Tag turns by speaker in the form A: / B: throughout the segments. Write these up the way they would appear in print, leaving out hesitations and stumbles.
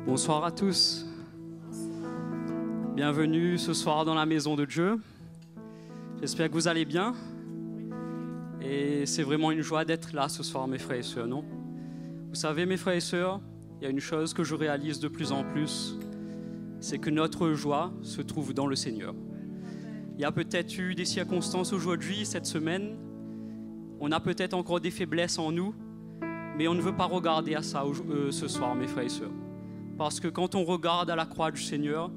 A: Bonsoir à tous. Bienvenue ce soir dans la maison de Dieu. J'espère que vous allez bien. Et c'est vraiment une joie d'être là ce soir, mes frères et sœurs, non? Vous savez, mes frères et sœurs, il y a une chose que je réalise de plus en plus, c'est que notre joie se trouve dans le Seigneur. Il y a peut-être eu des circonstances aujourd'hui, cette semaine. On a peut-être encore des faiblesses en nous, mais on ne veut pas regarder à ça ce soir, mes frères et sœurs. Parce que quand on regarde à la croix du Seigneur,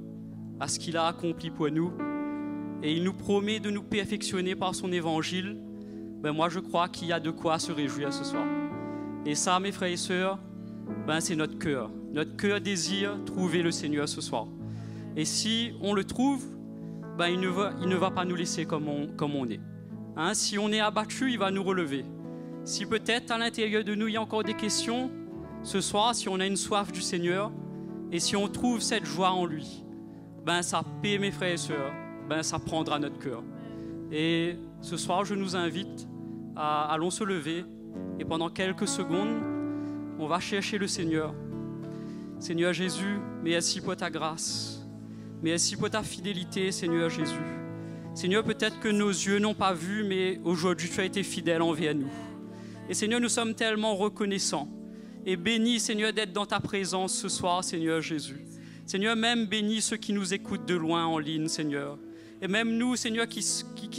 A: à ce qu'il a accompli pour nous, et il nous promet de nous perfectionner par son évangile, ben moi je crois qu'il y a de quoi se réjouir ce soir. Et ça, mes frères et sœurs, ben c'est notre cœur. Notre cœur désire trouver le Seigneur ce soir. Et si on le trouve, ben il ne va pas nous laisser comme on est. Hein, si on est abattu, il va nous relever. Si peut-être à l'intérieur de nous, il y a encore des questions, ce soir, si on a une soif du Seigneur, et si on trouve cette joie en lui, ben sa paix, mes frères et sœurs, ben ça prendra notre cœur. Et ce soir, je nous invite à allons se lever et pendant quelques secondes, on va chercher le Seigneur. Seigneur Jésus, merci pour ta grâce. Merci pour ta fidélité, Seigneur Jésus. Seigneur, peut-être que nos yeux n'ont pas vu, mais aujourd'hui, tu as été fidèle envers nous. Et Seigneur, nous sommes tellement reconnaissants. Et bénis, Seigneur, d'être dans ta présence ce soir, Seigneur Jésus. Seigneur, même bénis ceux qui nous écoutent de loin en ligne, Seigneur. Et même nous, Seigneur, qui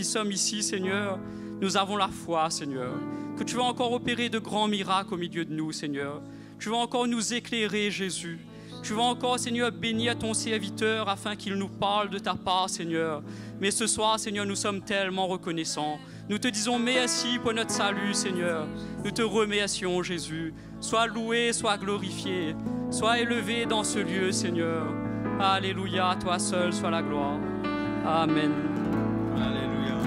A: sommes ici, Seigneur, nous avons la foi, Seigneur. Que tu vas encore opérer de grands miracles au milieu de nous, Seigneur. Tu vas encore nous éclairer, Jésus. Tu vas encore, Seigneur, bénir ton serviteur afin qu'il nous parle de ta part, Seigneur. Mais ce soir, Seigneur, nous sommes tellement reconnaissants. Nous te disons merci pour notre salut, Seigneur. Nous te remercions, Jésus. Sois loué, sois glorifié, sois élevé dans ce lieu, Seigneur. Alléluia, toi seul soit la gloire. Amen.
B: Alléluia.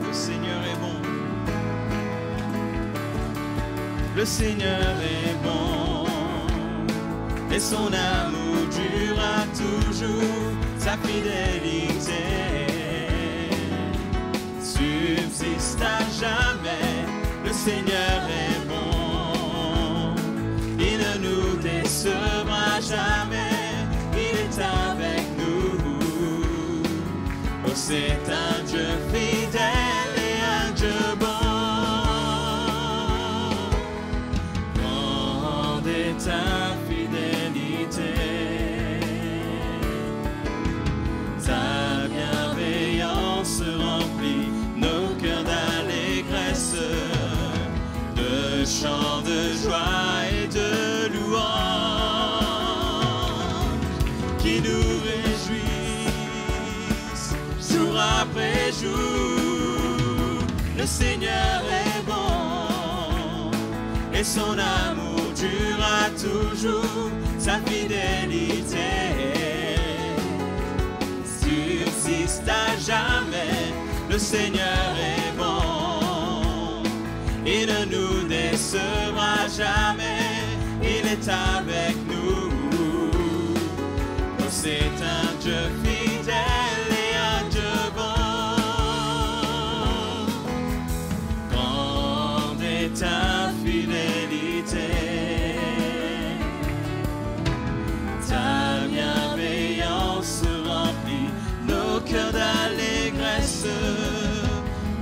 B: Le Seigneur est bon. Le Seigneur est bon. Et son amour durera toujours. Sa fidélité subsiste à jamais. Le Seigneur est bon. Il ne nous décevra jamais. Il est avec nous. Oh, c'est un Dieu fidèle et un Dieu bon. Grande est ta fidélité. Ta bienveillance remplit nos cœurs d'allégresse, de chants de joie et de louanges qui nous réjouissent jour après jour. Le Seigneur est bon et son amour durera toujours. Sa fidélité subsiste à jamais. Le Seigneur est bon, il ne nous décevra jamais. Il est avec nous. Oh, c'est un Dieu fidèle et un Dieu bon. Grande est ta fidélité. Ta bienveillance remplit nos cœurs d'allégresse,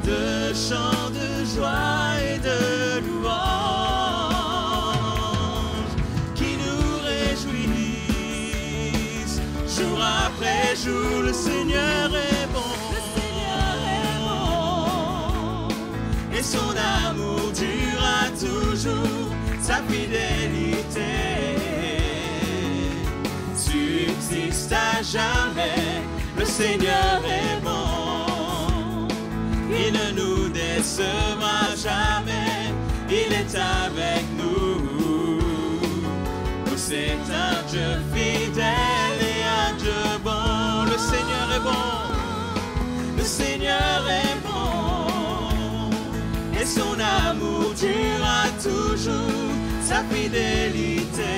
B: de chants de joie et de louanges qui nous réjouissent jour après jour. Le Seigneur est bon. Le Seigneur est bon. Et son amour durera toujours. Sa fidélité subsiste à jamais. Le Seigneur est bon, il ne nous décevra jamais. Il est avec nous. Oh, c'est un Dieu fidèle et un Dieu bon. Le Seigneur est bon, le Seigneur est bon, et son amour durera toujours. Sa fidélité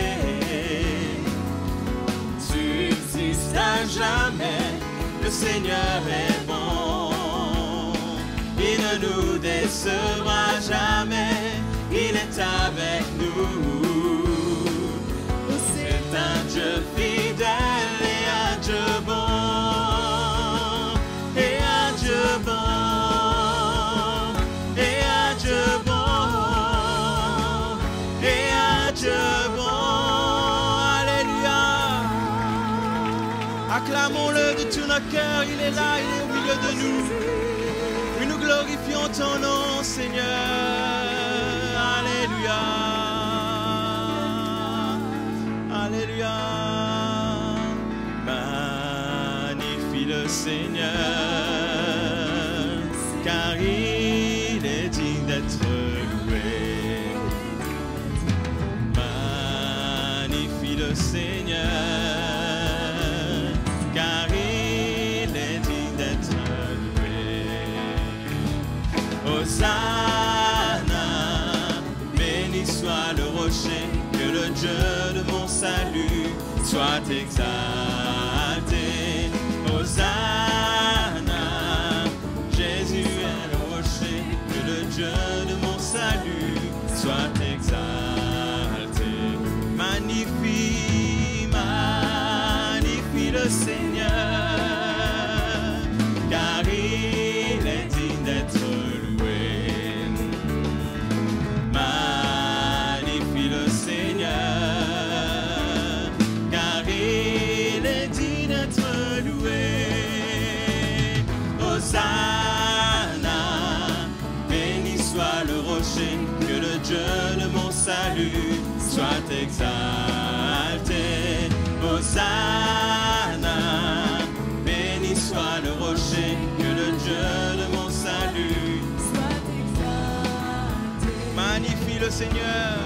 B: subsiste à jamais. Le Seigneur est bon, il ne nous décevra jamais. Il est avec nous. C'est un Dieu fidèle et un Dieu bon, et un Dieu bon, et un Dieu bon, et un Dieu bon. Alléluia. Acclamons-le de tout notre cœur, il est là, il est au milieu de nous. Et nous glorifions ton nom, Seigneur. Alléluia. Alléluia. Magnifie le Seigneur, car il est digne d'être loué. Magnifie le Seigneur, car il est digne d'être loué. Hosanna, béni soit le rocher, que le Dieu de mon salut soit exalté. Hosanna, Jésus est le rocher, que le Dieu de mon salut soit exalté. Magnifie, magnifie le Seigneur, car il est digne d'être loué. Magnifie le Seigneur, car il est digne d'être loué. Hosanna, béni soit le rocher, que le Dieu de mon salut soit exalté. Hosanna, béni soit le rocher, que le Dieu de mon salut soit exalté. Magnifie le Seigneur,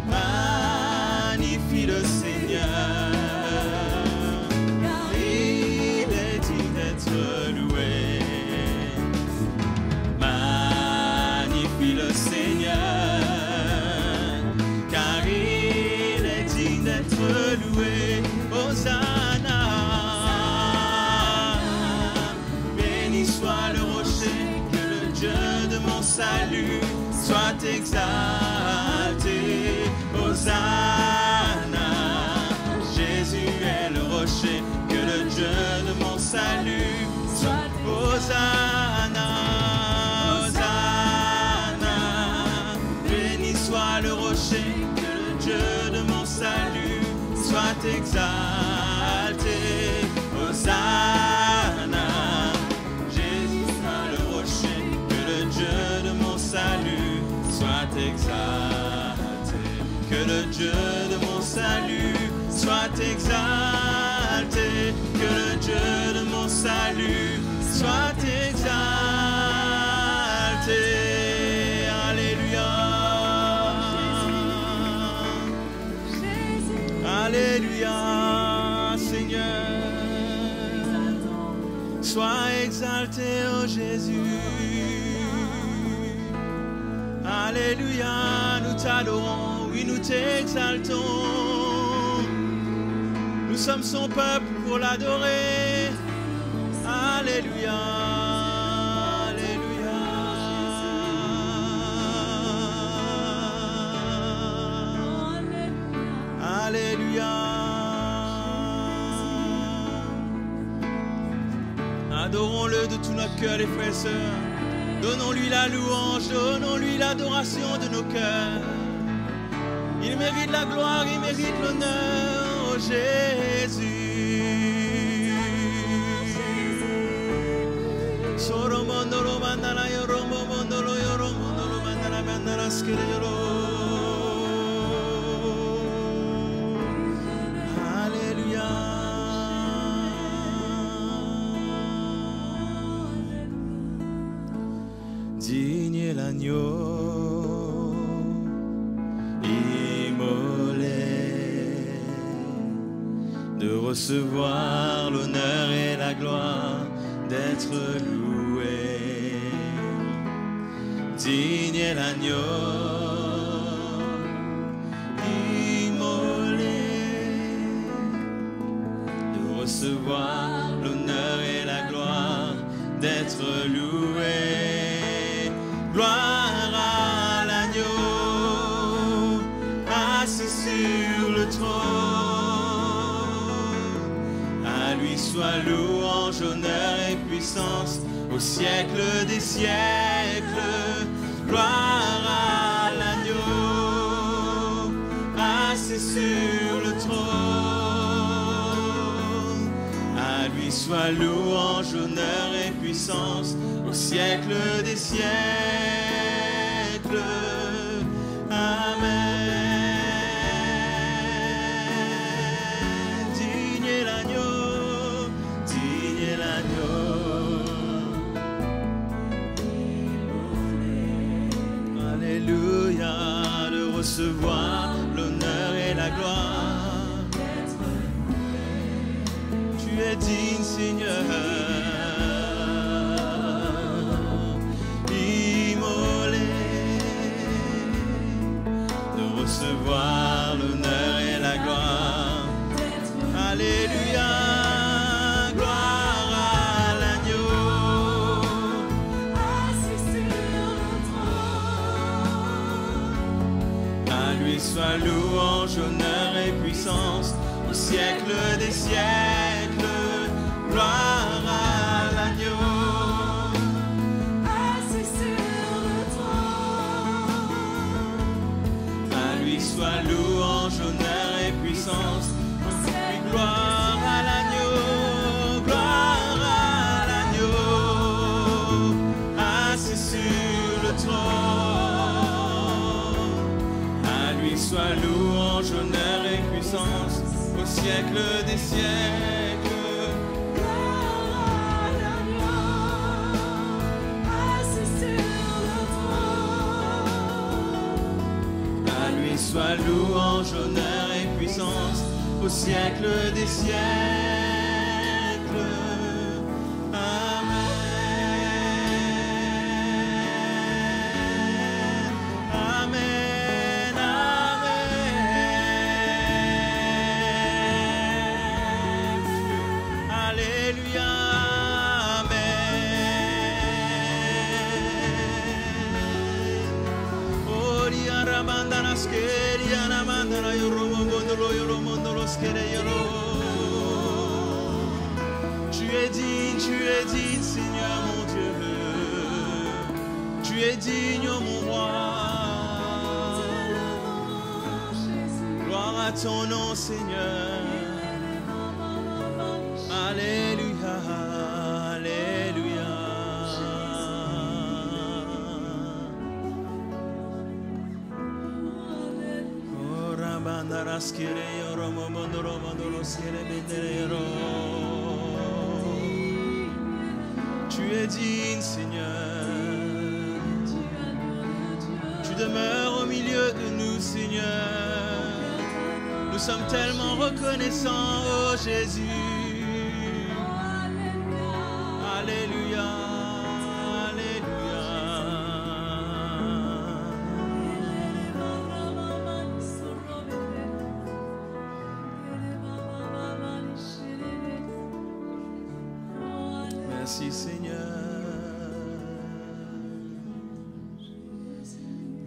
B: magnifie le Seigneur, car il est digne d'être loué. Magnifie le Seigneur, car il est digne d'être loué. Hosanna, béni soit le rocher, que le Dieu de mon salut soit exalté. Hosanna, Jésus est le rocher, que le Dieu de mon salut soit exalté. Hosanna, Hosanna, béni soit le rocher, que le Dieu de mon salut soit exalté. Hosanna, Jésus soit le rocher, que le Dieu de mon salut soit exalté. Que le Dieu de mon salut soit exalté. Que le Dieu de mon salut soit exalté. Alléluia. Alléluia, Seigneur. Sois exalté, oh Jésus. Alléluia, nous t'adorons, oui, nous t'exaltons. Nous sommes son peuple pour l'adorer. Alléluia, Alléluia. Alléluia. Adorons-le de tout notre cœur, les frères et sœurs. Donnons-lui la louange, donnons-lui l'adoration de nos cœurs. Il mérite la gloire, il mérite l'honneur, oh Jésus. Soromondolo mandala yoromo mondolo yoromondolo mandala mandala skirelo. Alléluia. Digne est l'agneau immolé de recevoir l'honneur et la gloire, d'être loué. Digne est l'agneau immolé de recevoir l'honneur et la gloire, d'être loué. Gloire à l'agneau assis sur le trône. lui soit louange, honneur et puissance au siècle des siècles. Gloire à l'agneau, assis sur le trône. À lui soit louange, honneur et puissance au siècle des siècles. Amen. Digne est l'agneau, digne est l'agneau. Alléluia, de recevoir l'honneur et la gloire. Tu es digne, Seigneur. Recevoir l'honneur et la gloire. Alléluia, gloire à l'agneau, assis sur le trône. À lui soit louange, honneur et puissance au siècle des siècles. Gloire à l'agneau. Soit louange, honneur et puissance, gloire à l'agneau, gloire à l'agneau, assis sur le trône. À lui soit louange, honneur et puissance au siècle des siècles. Soit louange, honneur et puissance au siècle des siècles. Amen. Amen. Amen. Alléluia. Tu es digne, Seigneur mon Dieu. Tu es digne, oh mon roi. Gloire à ton nom, Seigneur. Alléluia, alléluia. Tu es digne, Seigneur. Tu demeures au milieu de nous, Seigneur. Nous sommes tellement reconnaissants, oh Jésus. Alléluia. Merci Seigneur.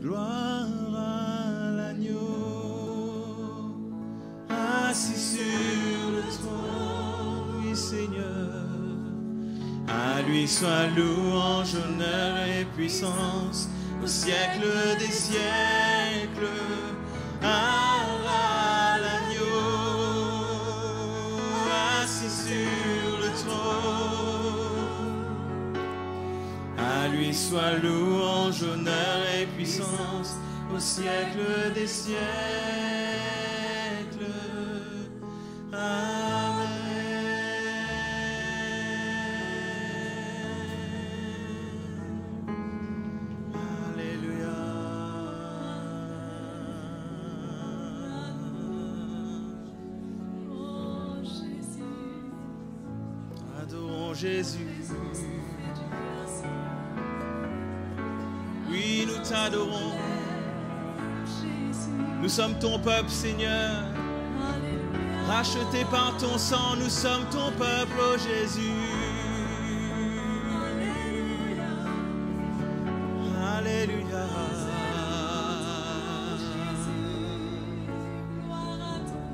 B: Gloire à l'agneau, assis sur le trône, oui Seigneur. À lui soit louange, honneur et puissance au siècle des siècles. À l'agneau, assis sur le trône. À lui soit louange, honneur et puissance au siècle des siècles. Amen. Alléluia. Oh Jésus. Adorons Jésus. Oui, nous t'adorons. Nous sommes ton peuple, Seigneur. Rachetés par ton sang, nous sommes ton peuple, oh Jésus. Alléluia. Gloire à ton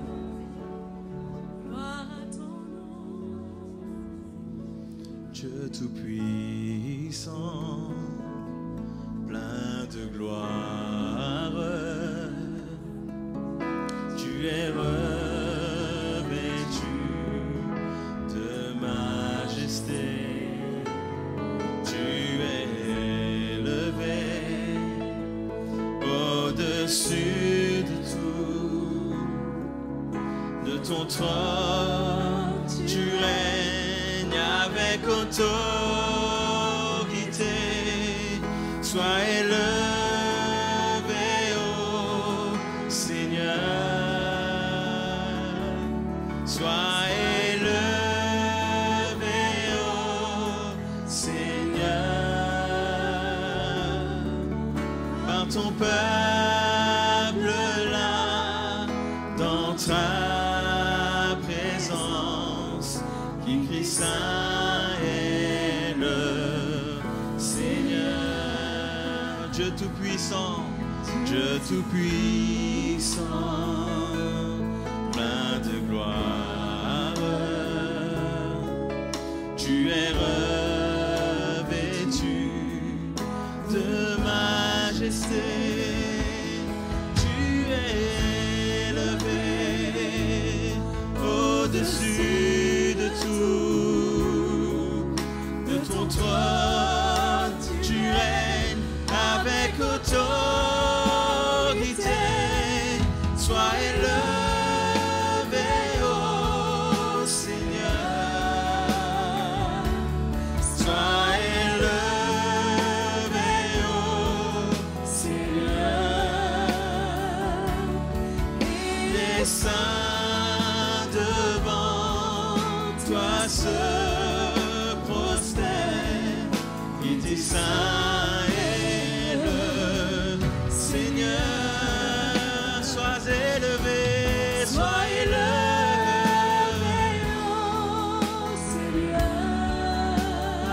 B: nom. Dieu tout-puissant, plein de gloire, tu es revêtu de majesté, tu es élevé au-dessus de tout, de ton trône tu règnes avec autorité, sois élevé, ô Seigneur, sois élevé, ô Seigneur, par ton peuple là, dans ta présence, qui crie saint est le Seigneur. Dieu tout-puissant, Dieu tout-puissant, plein de gloire, tu es revêtu de majesté, tu es élevé au-dessus de tout, de ton trône tu règnes avec autorité, sois élevé, ô Seigneur, sois élevé, ô Seigneur, les saints devant toi se prosternent, il dit saint est le Seigneur, sois élevé, sois élevé,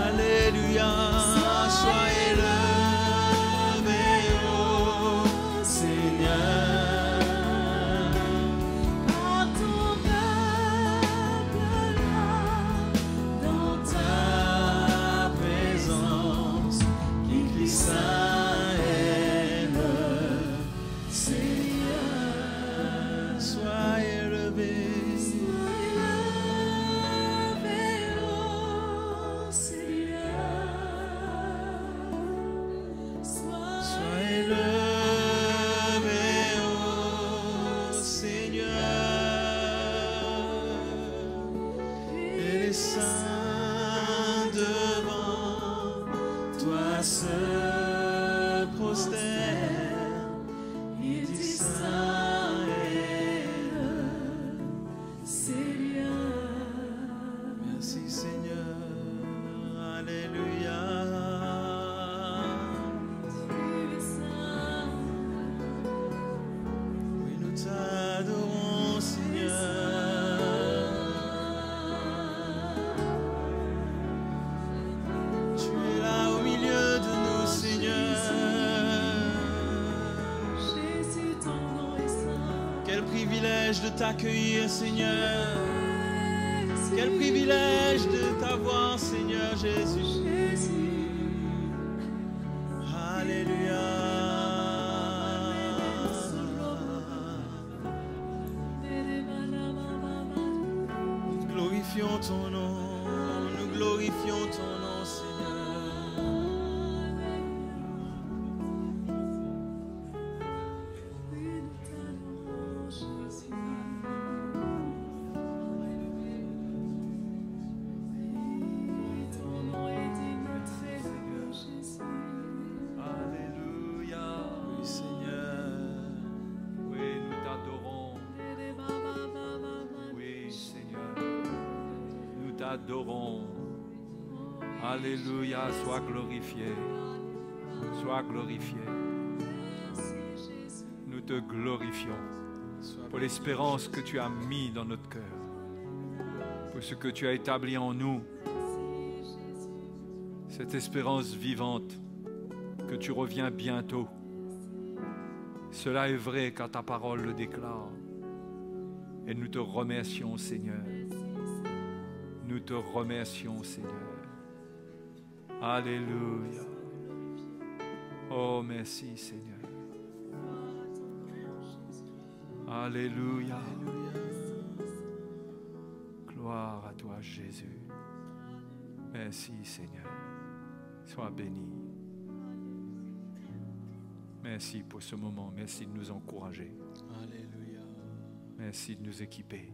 B: alléluia, sois élevé, ô Seigneur,
C: par ton peuple là, dans ta
B: présence, qui crie saint est le Seigneur, sois élevé, sois élevé, ô Seigneur, et les saints devant toi se prosternent, il dit saint est le Merci Seigneur, alléluia. Oui, nous t'adorons Seigneur, tu es là au milieu de nous Seigneur.
C: Jésus, ton nom est saint.
B: Quel privilège de t'accueillir Seigneur, quel privilège de t'avoir Seigneur Jésus. Alléluia. Nous glorifions ton nom, nous glorifions ton nom Seigneur. Alléluia. Oui Seigneur.
D: Oui, nous t'adorons. Oui, Seigneur. Nous t'adorons. Alléluia. Sois glorifié. Sois glorifié. Nous te glorifions pour l'espérance que tu as mis dans notre cœur, pour ce que tu as établi en nous, cette espérance vivante que tu reviens bientôt. Cela est vrai quand ta parole le déclare. Et nous te remercions, Seigneur. Nous te remercions, Seigneur. Alléluia. Oh, merci Seigneur. Alléluia. Gloire à toi Jésus. Merci Seigneur. Sois béni. Merci pour ce moment. Merci de nous encourager.
B: Alléluia.
D: Merci de nous équiper.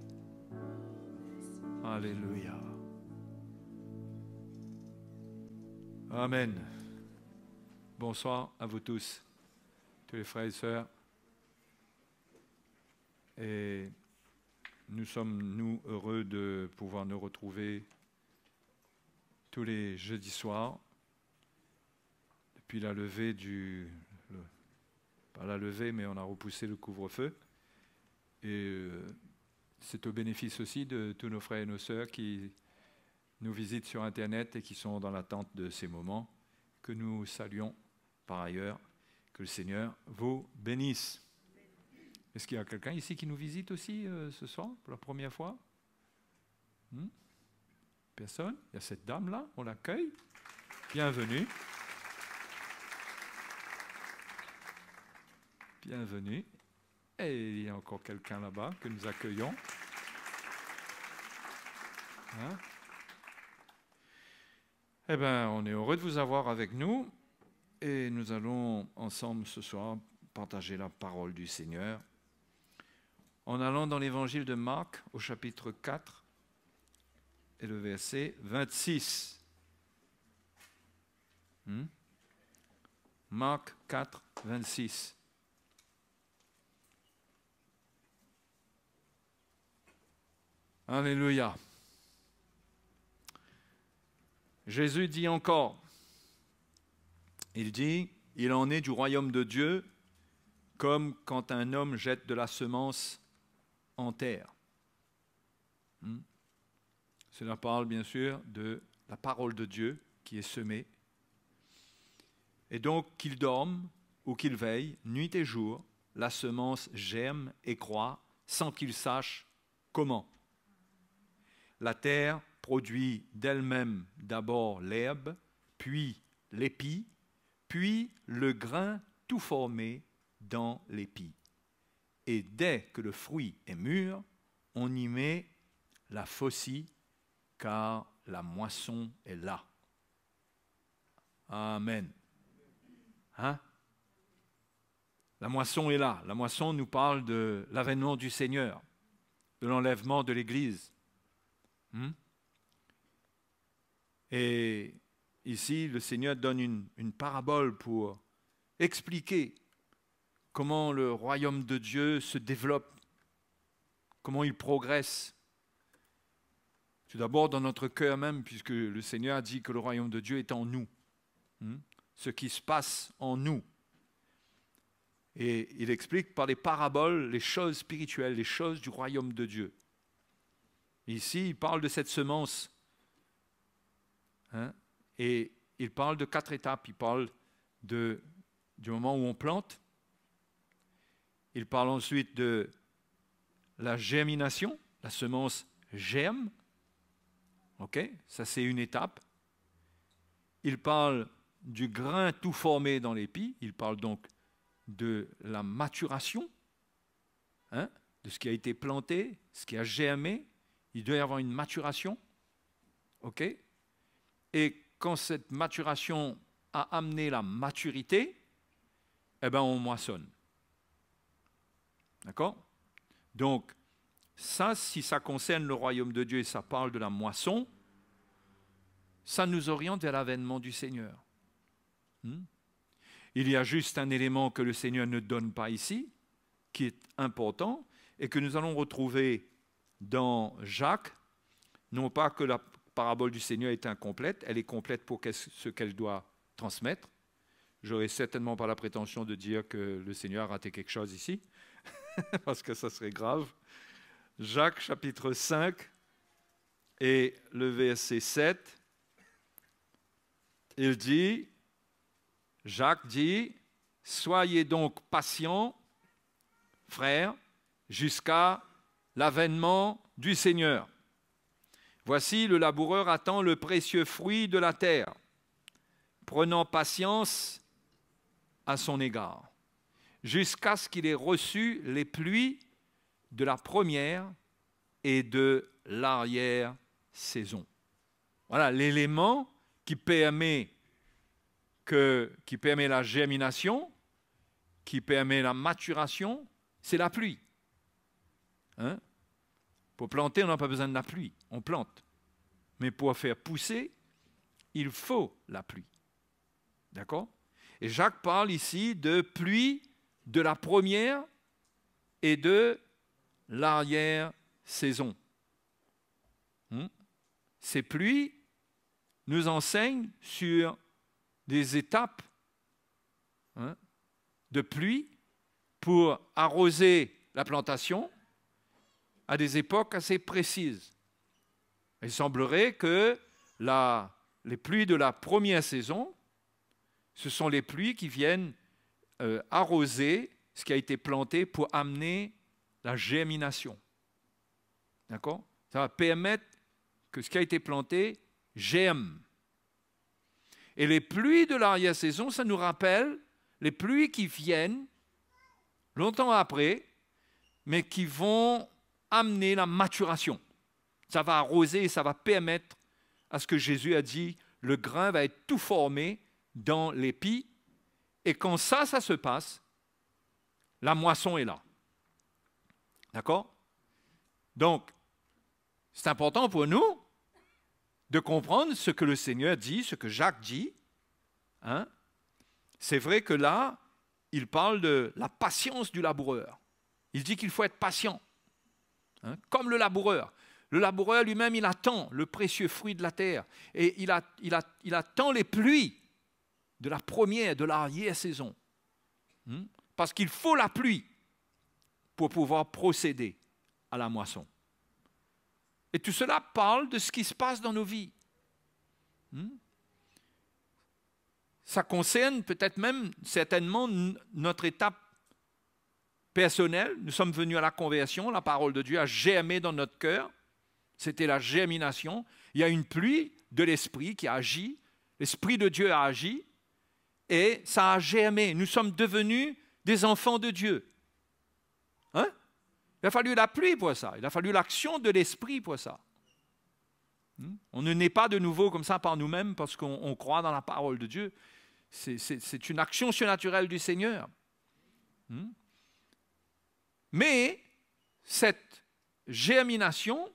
D: Alléluia. Amen. Bonsoir à vous tous les frères et sœurs. Et nous sommes, heureux de pouvoir nous retrouver tous les jeudis soirs, depuis la levée pas la levée, mais on a repoussé le couvre-feu. Et c'est au bénéfice aussi de tous nos frères et nos sœurs qui nous visitent sur Internet et qui sont dans l'attente de ces moments, que nous saluons par ailleurs. Que le Seigneur vous bénisse. Est-ce qu'il y a quelqu'un ici qui nous visite aussi ce soir, pour la première fois? Personne? Il y a cette dame-là, on l'accueille. Bienvenue. Bienvenue. Et il y a encore quelqu'un là-bas que nous accueillons. Hein? Eh bien, on est heureux de vous avoir avec nous et nous allons ensemble ce soir partager la parole du Seigneur en allant dans l'évangile de Marc au chapitre 4 et le verset 26. Marc 4, 26. Alléluia. Jésus dit encore, il dit, il en est du royaume de Dieu comme quand un homme jette de la semence en terre. Cela parle bien sûr de la parole de Dieu qui est semée. Et donc qu'il dorme ou qu'il veille, nuit et jour, la semence germe et croît sans qu'il sache comment. La terre produit d'elle-même d'abord l'herbe, puis l'épi, puis le grain tout formé dans l'épi. Et dès que le fruit est mûr, on y met la faucille, car la moisson est là. Amen. Hein? La moisson est là. La moisson nous parle de l'avènement du Seigneur, de l'enlèvement de l'Église. Et ici, le Seigneur donne une parabole pour expliquer comment le royaume de Dieu se développe, comment il progresse. Tout d'abord dans notre cœur même, puisque le Seigneur a dit que le royaume de Dieu est en nous. Ce qui se passe en nous. Et il explique par les paraboles les choses spirituelles, les choses du royaume de Dieu. Ici, il parle de cette semence. Et il parle de 4 étapes. Il parle du moment où on plante. Il parle ensuite de la germination. La semence germe. OK? Ça, c'est une étape. Il parle du grain tout formé dans l'épi. Il parle donc de la maturation, de ce qui a été planté, ce qui a germé. Il doit y avoir une maturation. OK? Et quand cette maturation a amené la maturité, eh bien, on moissonne. D'accord? Donc, ça, si ça concerne le royaume de Dieu et ça parle de la moisson, ça nous oriente vers l'avènement du Seigneur. Il y a juste un élément que le Seigneur ne donne pas ici, qui est important, et que nous allons retrouver dans Jacques. Non pas que la parabole du Seigneur est incomplète, elle est complète pour ce qu'elle doit transmettre. J'aurais certainement pas la prétention de dire que le Seigneur a raté quelque chose ici, parce que ça serait grave. Jacques chapitre 5 et le verset 7, il dit, Jacques dit, « Soyez donc patients, frères, jusqu'à l'avènement du Seigneur. Voici, le laboureur attend le précieux fruit de la terre. prenant patience à son égard, jusqu'à ce qu'il ait reçu les pluies de la première et de l'arrière-saison. Voilà l'élément qui permet la germination, qui permet la maturation, c'est la pluie. Hein? Pour planter, on n'a pas besoin de la pluie, on plante. Mais pour faire pousser, il faut la pluie. D'accord? Et Jacques parle ici de pluie de la première et de l'arrière-saison. Ces pluies nous enseignent sur des étapes de pluie pour arroser la plantation à des époques assez précises. Il semblerait que les pluies de la première saison, ce sont les pluies qui viennent arroser ce qui a été planté pour amener la germination. D'accord? Ça va permettre que ce qui a été planté germe. Et les pluies de l'arrière-saison, ça nous rappelle les pluies qui viennent longtemps après, mais qui vont amener la maturation. Ça va arroser et ça va permettre à ce que Jésus a dit, le grain va être tout formé dans l'épi, et quand ça se passe, la moisson est là. D'accord? Donc, c'est important pour nous de comprendre ce que le Seigneur dit, ce que Jacques dit. Hein? C'est vrai que là, il parle de la patience du laboureur. Il dit qu'il faut être patient, hein? Comme le laboureur. Le laboureur lui-même, il attend le précieux fruit de la terre. Et il attend les pluies de la première, de l'arrière-saison. Parce qu'il faut la pluie pour pouvoir procéder à la moisson. Et tout cela parle de ce qui se passe dans nos vies. Ça concerne peut-être même certainement notre étape personnelle. Nous sommes venus à la conversion, la parole de Dieu a germé dans notre cœur. C'était la germination. Il y a une pluie de l'Esprit qui a agi. L'Esprit de Dieu a agi et ça a germé. Nous sommes devenus des enfants de Dieu. Hein? Il a fallu la pluie pour ça. Il a fallu l'action de l'Esprit pour ça. On ne naît pas de nouveau comme ça par nous-mêmes parce qu'on croit dans la parole de Dieu. C'est une action surnaturelle du Seigneur. Mais cette germination,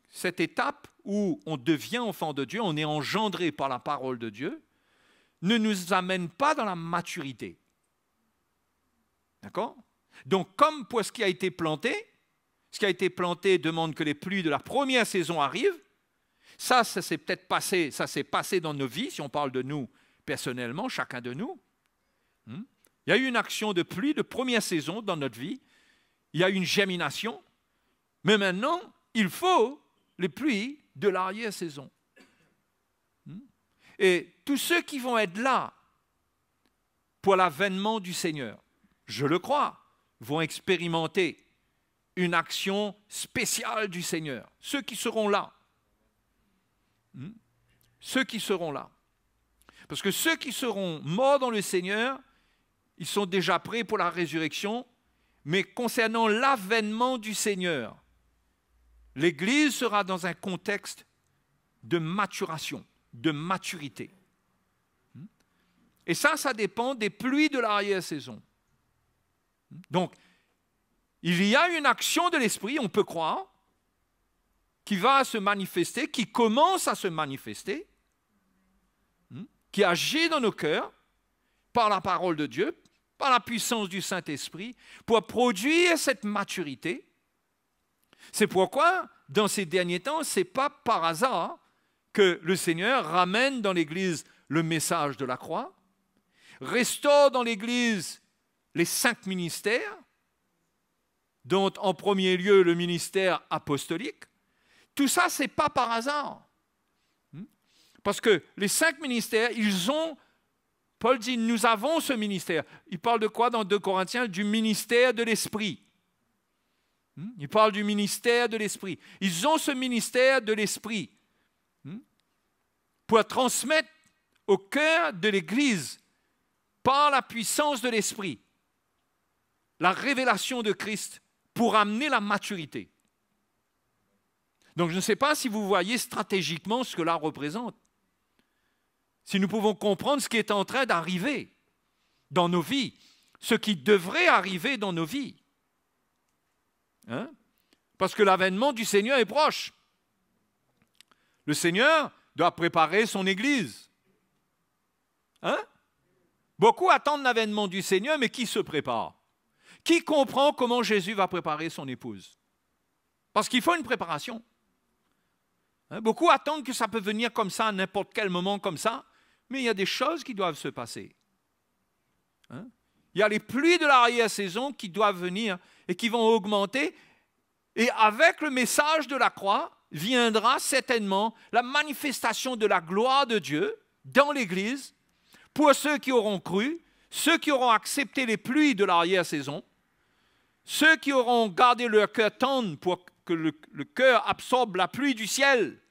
D: cette étape où on devient enfant de Dieu, on est engendré par la parole de Dieu, ne nous amène pas dans la maturité. D'accord? Donc, comme pour ce qui a été planté demande que les pluies de la première saison arrivent. Ça s'est peut-être passé, ça s'est passé dans nos vies, si on parle de nous personnellement, chacun de nous. Il y a eu une action de pluie de première saison dans notre vie. Il y a eu une germination. Mais maintenant, il faut les pluies de l'arrière-saison. Et tous ceux qui vont être là pour l'avènement du Seigneur, je le crois, vont expérimenter une action spéciale du Seigneur. Ceux qui seront là. Ceux qui seront là. Parce que ceux qui seront morts dans le Seigneur, ils sont déjà prêts pour la résurrection, mais concernant l'avènement du Seigneur, l'Église sera dans un contexte de maturation, de maturité. Et ça dépend des pluies de l'arrière-saison. Donc, il y a une action de l'Esprit, on peut croire, qui va se manifester, qui commence à se manifester, qui agit dans nos cœurs par la parole de Dieu, par la puissance du Saint-Esprit, pour produire cette maturité. C'est pourquoi, dans ces derniers temps, ce n'est pas par hasard que le Seigneur ramène dans l'Église le message de la croix, restaure dans l'Église les 5 ministères, dont en premier lieu le ministère apostolique. Tout ça, ce n'est pas par hasard. Parce que les 5 ministères, Paul dit, nous avons ce ministère. Il parle de quoi dans 2 Corinthiens? Du ministère de l'Esprit. Il parle du ministère de l'Esprit. Ils ont ce ministère de l'Esprit pour transmettre au cœur de l'Église par la puissance de l'Esprit, la révélation de Christ pour amener la maturité. Donc je ne sais pas si vous voyez stratégiquement ce que là représente. Si nous pouvons comprendre ce qui est en train d'arriver dans nos vies, ce qui devrait arriver dans nos vies. Hein? Parce que l'avènement du Seigneur est proche. Le Seigneur doit préparer son Église. Hein? Beaucoup attendent l'avènement du Seigneur, mais qui se prépare? Qui comprend comment Jésus va préparer son épouse? Parce qu'il faut une préparation. Hein? Beaucoup attendent que ça peut venir comme ça, à n'importe quel moment comme ça, mais il y a des choses qui doivent se passer. Hein? Il y a les pluies de l'arrière-saison qui doivent venir et qui vont augmenter. Et avec le message de la croix viendra certainement la manifestation de la gloire de Dieu dans l'Église pour ceux qui auront cru, ceux qui auront accepté les pluies de l'arrière-saison, ceux qui auront gardé leur cœur tendre pour que le cœur absorbe la pluie du ciel,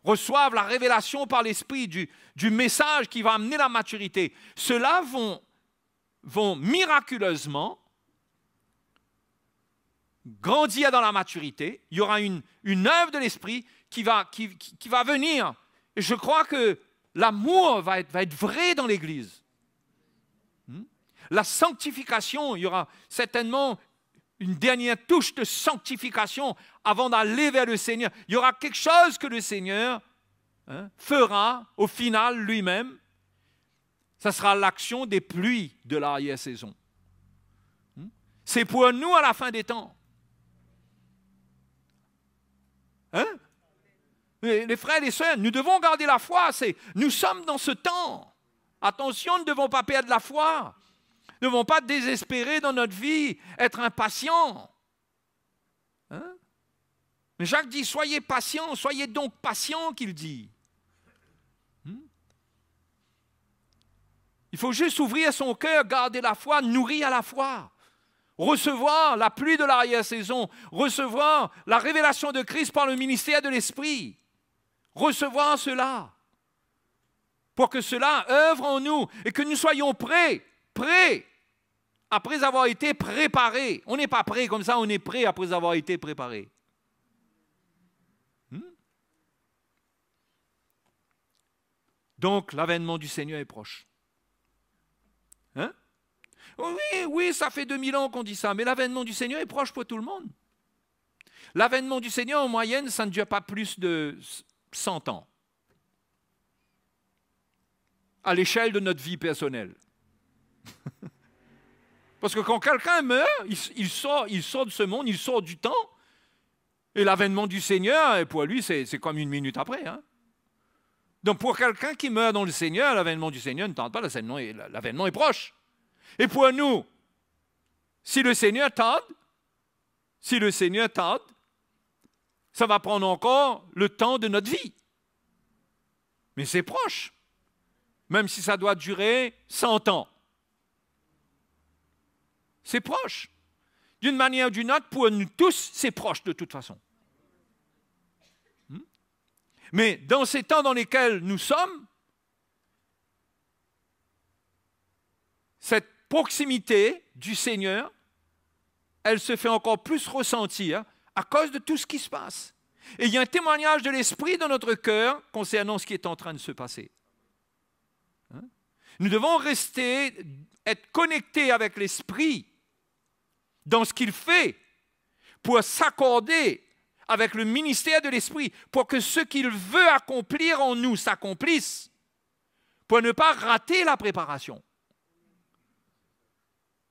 D: reçoivent la révélation par l'Esprit du message qui va amener la maturité. Ceux-là vont miraculeusement grandir dans la maturité. Il y aura une œuvre de l'Esprit qui va venir. Et je crois que l'amour va être vrai dans l'Église. La sanctification, il y aura certainement une dernière touche de sanctification avant d'aller vers le Seigneur. Il y aura quelque chose que le Seigneur fera au final lui-même. Ça sera l'action des pluies de l'arrière-saison. C'est pour nous à la fin des temps. Hein? Les frères et les sœurs, nous devons garder la foi. Nous sommes dans ce temps. Attention, nous ne devons pas perdre la foi. Nous ne devons pas désespérer dans notre vie, être impatients. Hein? Mais Jacques dit, soyez patients, soyez donc patients, qu'il dit. Il faut juste ouvrir son cœur, garder la foi, nourrir la foi. Recevoir la pluie de l'arrière-saison, recevoir la révélation de Christ par le ministère de l'Esprit. Recevoir cela. Pour que cela œuvre en nous et que nous soyons prêts, après avoir été préparés. On n'est pas prêt comme ça, on est prêt après avoir été préparés. Donc, l'avènement du Seigneur est proche. Hein? Oui, ça fait 2000 ans qu'on dit ça, mais l'avènement du Seigneur est proche pour tout le monde. L'avènement du Seigneur, en moyenne, ça ne dure pas plus de 100 ans. À l'échelle de notre vie personnelle. Parce que quand quelqu'un meurt, il sort de ce monde, il sort du temps, et l'avènement du Seigneur, pour lui, c'est comme une minute après. Hein? Donc pour quelqu'un qui meurt dans le Seigneur, l'avènement du Seigneur ne tarde pas, l'avènement est proche. Et pour nous, si le Seigneur tarde, ça va prendre encore le temps de notre vie. Mais c'est proche, même si ça doit durer 100 ans. C'est proche. D'une manière ou d'une autre, pour nous tous, c'est proche de toute façon. Mais dans ces temps dans lesquels nous sommes, cette proximité du Seigneur, elle se fait encore plus ressentir à cause de tout ce qui se passe. Et il y a un témoignage de l'Esprit dans notre cœur concernant ce qui est en train de se passer. Nous devons être connectés avec l'Esprit dans ce qu'il fait pour s'accorder avec le ministère de l'Esprit, pour que ce qu'il veut accomplir en nous s'accomplisse, pour ne pas rater la préparation.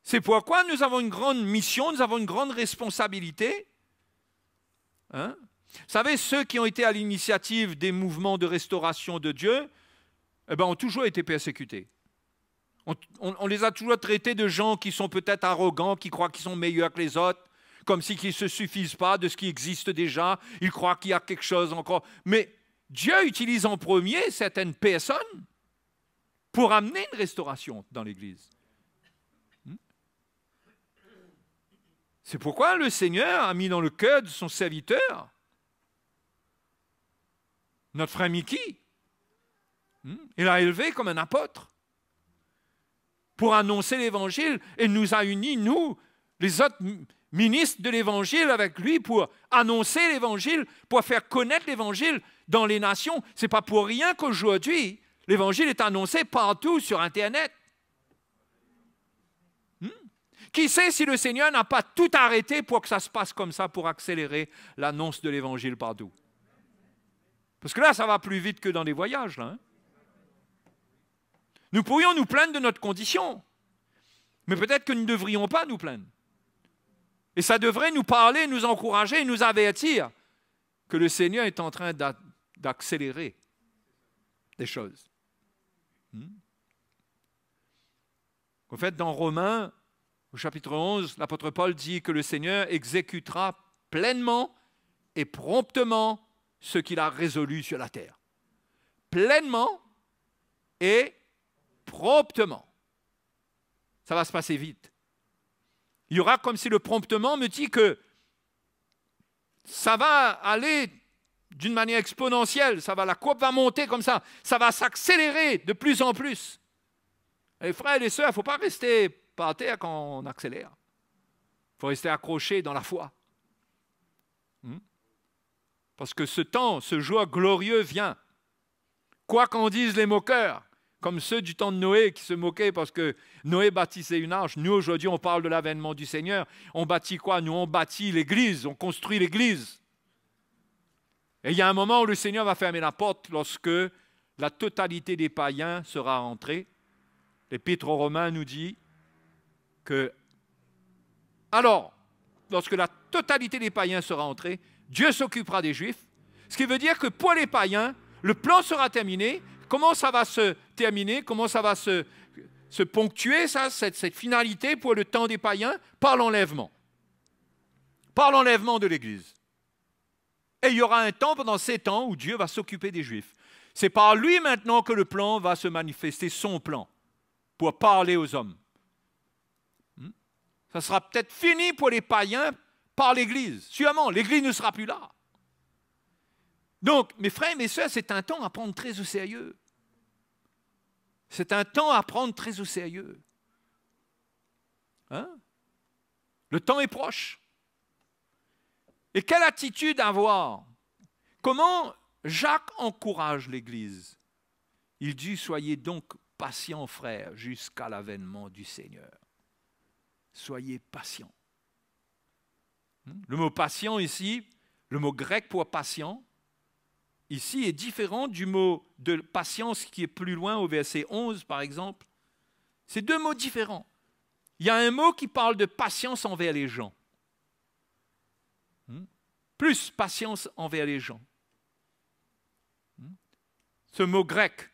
D: C'est pourquoi nous avons une grande mission, nous avons une grande responsabilité. Hein? Vous savez, ceux qui ont été à l'initiative des mouvements de restauration de Dieu, ont toujours été persécutés. On les a toujours traités de gens qui sont peut-être arrogants, qui croient qu'ils sont meilleurs que les autres, comme si qu'ils ne se suffisent pas de ce qui existe déjà, ils croient qu'il y a quelque chose encore. Mais Dieu utilise en premier certaines personnes pour amener une restauration dans l'Église. C'est pourquoi le Seigneur a mis dans le cœur de son serviteur, notre frère Mickey, Il l'a élevé comme un apôtre pour annoncer l'Évangile et nous a unis, nous, les autres ministres de l'Évangile avec lui pour annoncer l'Évangile, pour faire connaître l'Évangile dans les nations. Ce n'est pas pour rien qu'aujourd'hui, l'Évangile est annoncé partout sur Internet. Qui sait si le Seigneur n'a pas tout arrêté pour que ça se passe comme ça, pour accélérer l'annonce de l'Évangile partout. Parce que là, ça va plus vite que dans les voyages. Là, hein. Nous pourrions nous plaindre de notre condition, mais peut-être que nous ne devrions pas nous plaindre. Et ça devrait nous parler, nous encourager, nous avertir que le Seigneur est en train d'accélérer des choses. En fait, dans Romains, au chapitre 11, l'apôtre Paul dit que le Seigneur exécutera pleinement et promptement ce qu'il a résolu sur la terre. Pleinement et promptement. Ça va se passer vite. Il y aura comme si le promptement me dit que ça va aller d'une manière exponentielle, la courbe va monter comme ça va s'accélérer de plus en plus. Et frères et sœurs, il ne faut pas rester par terre quand on accélère. Il faut rester accroché dans la foi. Parce que ce temps, ce jour glorieux vient. Quoi qu'en disent les moqueurs, comme ceux du temps de Noé qui se moquaient parce que Noé bâtissait une arche. Nous, aujourd'hui, on parle de l'avènement du Seigneur. On bâtit quoi? Nous, on bâtit l'Église, on construit l'Église. Et il y a un moment où le Seigneur va fermer la porte lorsque la totalité des païens sera entrée. L'Épître aux Romains nous dit que, alors, lorsque la totalité des païens sera entrée, Dieu s'occupera des Juifs. Ce qui veut dire que pour les païens, le plan sera terminé. Comment ça va se terminer? Comment ça va se ponctuer, cette finalité pour le temps des païens? Par l'enlèvement. Par l'enlèvement de l'Église. Et il y aura un temps, pendant 7 ans, où Dieu va s'occuper des Juifs. C'est par lui maintenant que le plan va se manifester, son plan, pour parler aux hommes. Ça sera peut-être fini pour les païens par l'Église. Sûrement, l'Église ne sera plus là. Donc, mes frères et mes sœurs, c'est un temps à prendre très au sérieux. C'est un temps à prendre très au sérieux. Le temps est proche. Et quelle attitude avoir? Comment Jacques encourage l'Église? Il dit, soyez donc patients, frères, jusqu'à l'avènement du Seigneur. Soyez patients. Le mot patient ici, le mot grec pour patient, ici est différent du mot de patience qui est plus loin au verset 11 par exemple. C'est 2 mots différents. Il y a un mot qui parle de patience envers les gens. Plus patience envers les gens. Ce mot grec.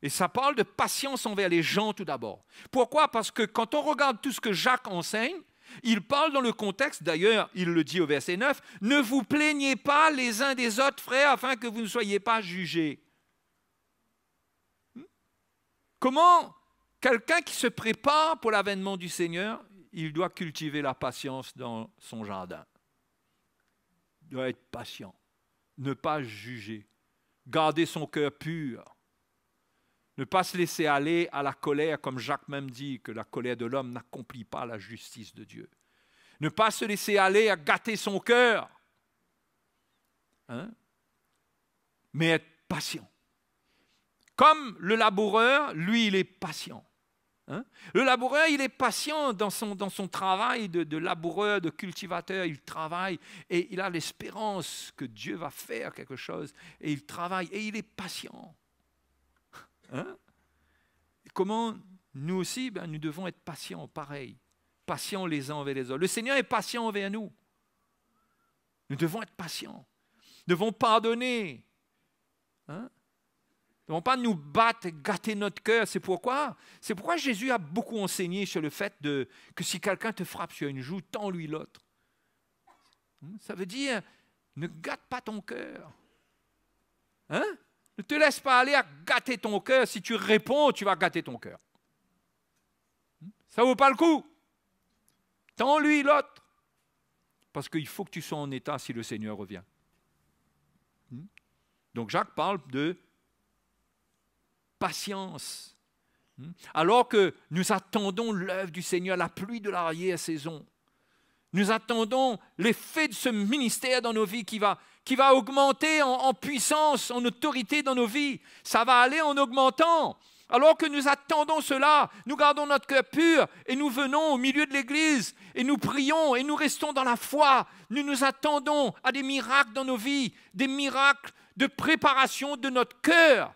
D: Et ça parle de patience envers les gens tout d'abord. Pourquoi? Parce que quand on regarde tout ce que Jacques enseigne, il parle dans le contexte, d'ailleurs, il le dit au verset 9, « Ne vous plaignez pas les uns des autres, frères, afin que vous ne soyez pas jugés. » Comment quelqu'un qui se prépare pour l'avènement du Seigneur, il doit cultiver la patience dans son jardin. Il doit être patient, ne pas juger, garder son cœur pur. Ne pas se laisser aller à la colère, comme Jacques même dit, que la colère de l'homme n'accomplit pas la justice de Dieu. Ne pas se laisser aller à gâter son cœur. Mais être patient. Comme le laboureur, lui, il est patient. Le laboureur, il est patient dans son travail de laboureur, de cultivateur. Il travaille et il a l'espérance que Dieu va faire quelque chose. Et il travaille et il est patient. Comment nous aussi, nous devons être patients, pareil. Patients les uns envers les autres. Le Seigneur est patient envers nous. Nous devons être patients. Nous devons pardonner. Nous ne devons pas nous battre et gâter notre cœur. C'est pourquoi Jésus a beaucoup enseigné sur le fait que si quelqu'un te frappe sur une joue, tends-lui l'autre. Ça veut dire, ne gâte pas ton cœur. Ne te laisse pas aller à gâter ton cœur. Si tu réponds, tu vas gâter ton cœur. Ça ne vaut pas le coup. Tends-lui l'autre. Parce qu'il faut que tu sois en état si le Seigneur revient. Donc Jacques parle de patience. Alors que nous attendons l'œuvre du Seigneur, la pluie de l'arrière-saison. Nous attendons l'effet de ce ministère dans nos vies qui va augmenter en puissance, en autorité dans nos vies. Ça va aller en augmentant. Alors que nous attendons cela, nous gardons notre cœur pur et nous venons au milieu de l'église et nous prions et nous restons dans la foi. Nous nous attendons à des miracles dans nos vies, des miracles de préparation de notre cœur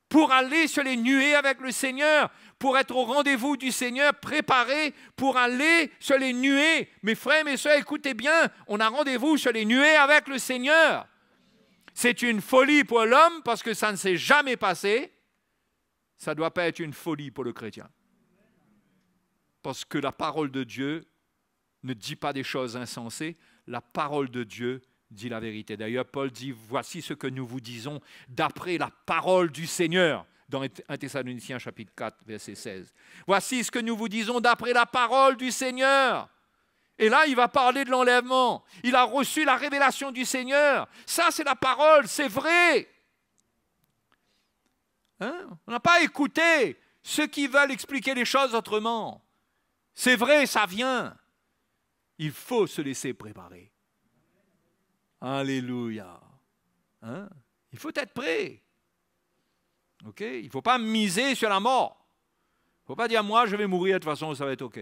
D: pour aller sur les nuées avec le Seigneur, pour être au rendez-vous du Seigneur, préparé pour aller sur les nuées. Mes frères, mes soeurs, écoutez bien, on a rendez-vous sur les nuées avec le Seigneur. C'est une folie pour l'homme parce que ça ne s'est jamais passé. Ça ne doit pas être une folie pour le chrétien. Parce que la parole de Dieu ne dit pas des choses insensées. La parole de Dieu dit la vérité. D'ailleurs, Paul dit, voici ce que nous vous disons d'après la parole du Seigneur. Dans 1 Thessaloniciens chapitre 4, verset 16. Voici ce que nous vous disons d'après la parole du Seigneur. Et là, il va parler de l'enlèvement. Il a reçu la révélation du Seigneur. Ça, c'est la parole, c'est vrai. Hein? On n'a pas écouté ceux qui veulent expliquer les choses autrement. C'est vrai, ça vient. Il faut se laisser préparer. Alléluia. Hein? Il faut être prêt. Okay? Il ne faut pas miser sur la mort. Il ne faut pas dire, moi, je vais mourir, de toute façon, ça va être OK.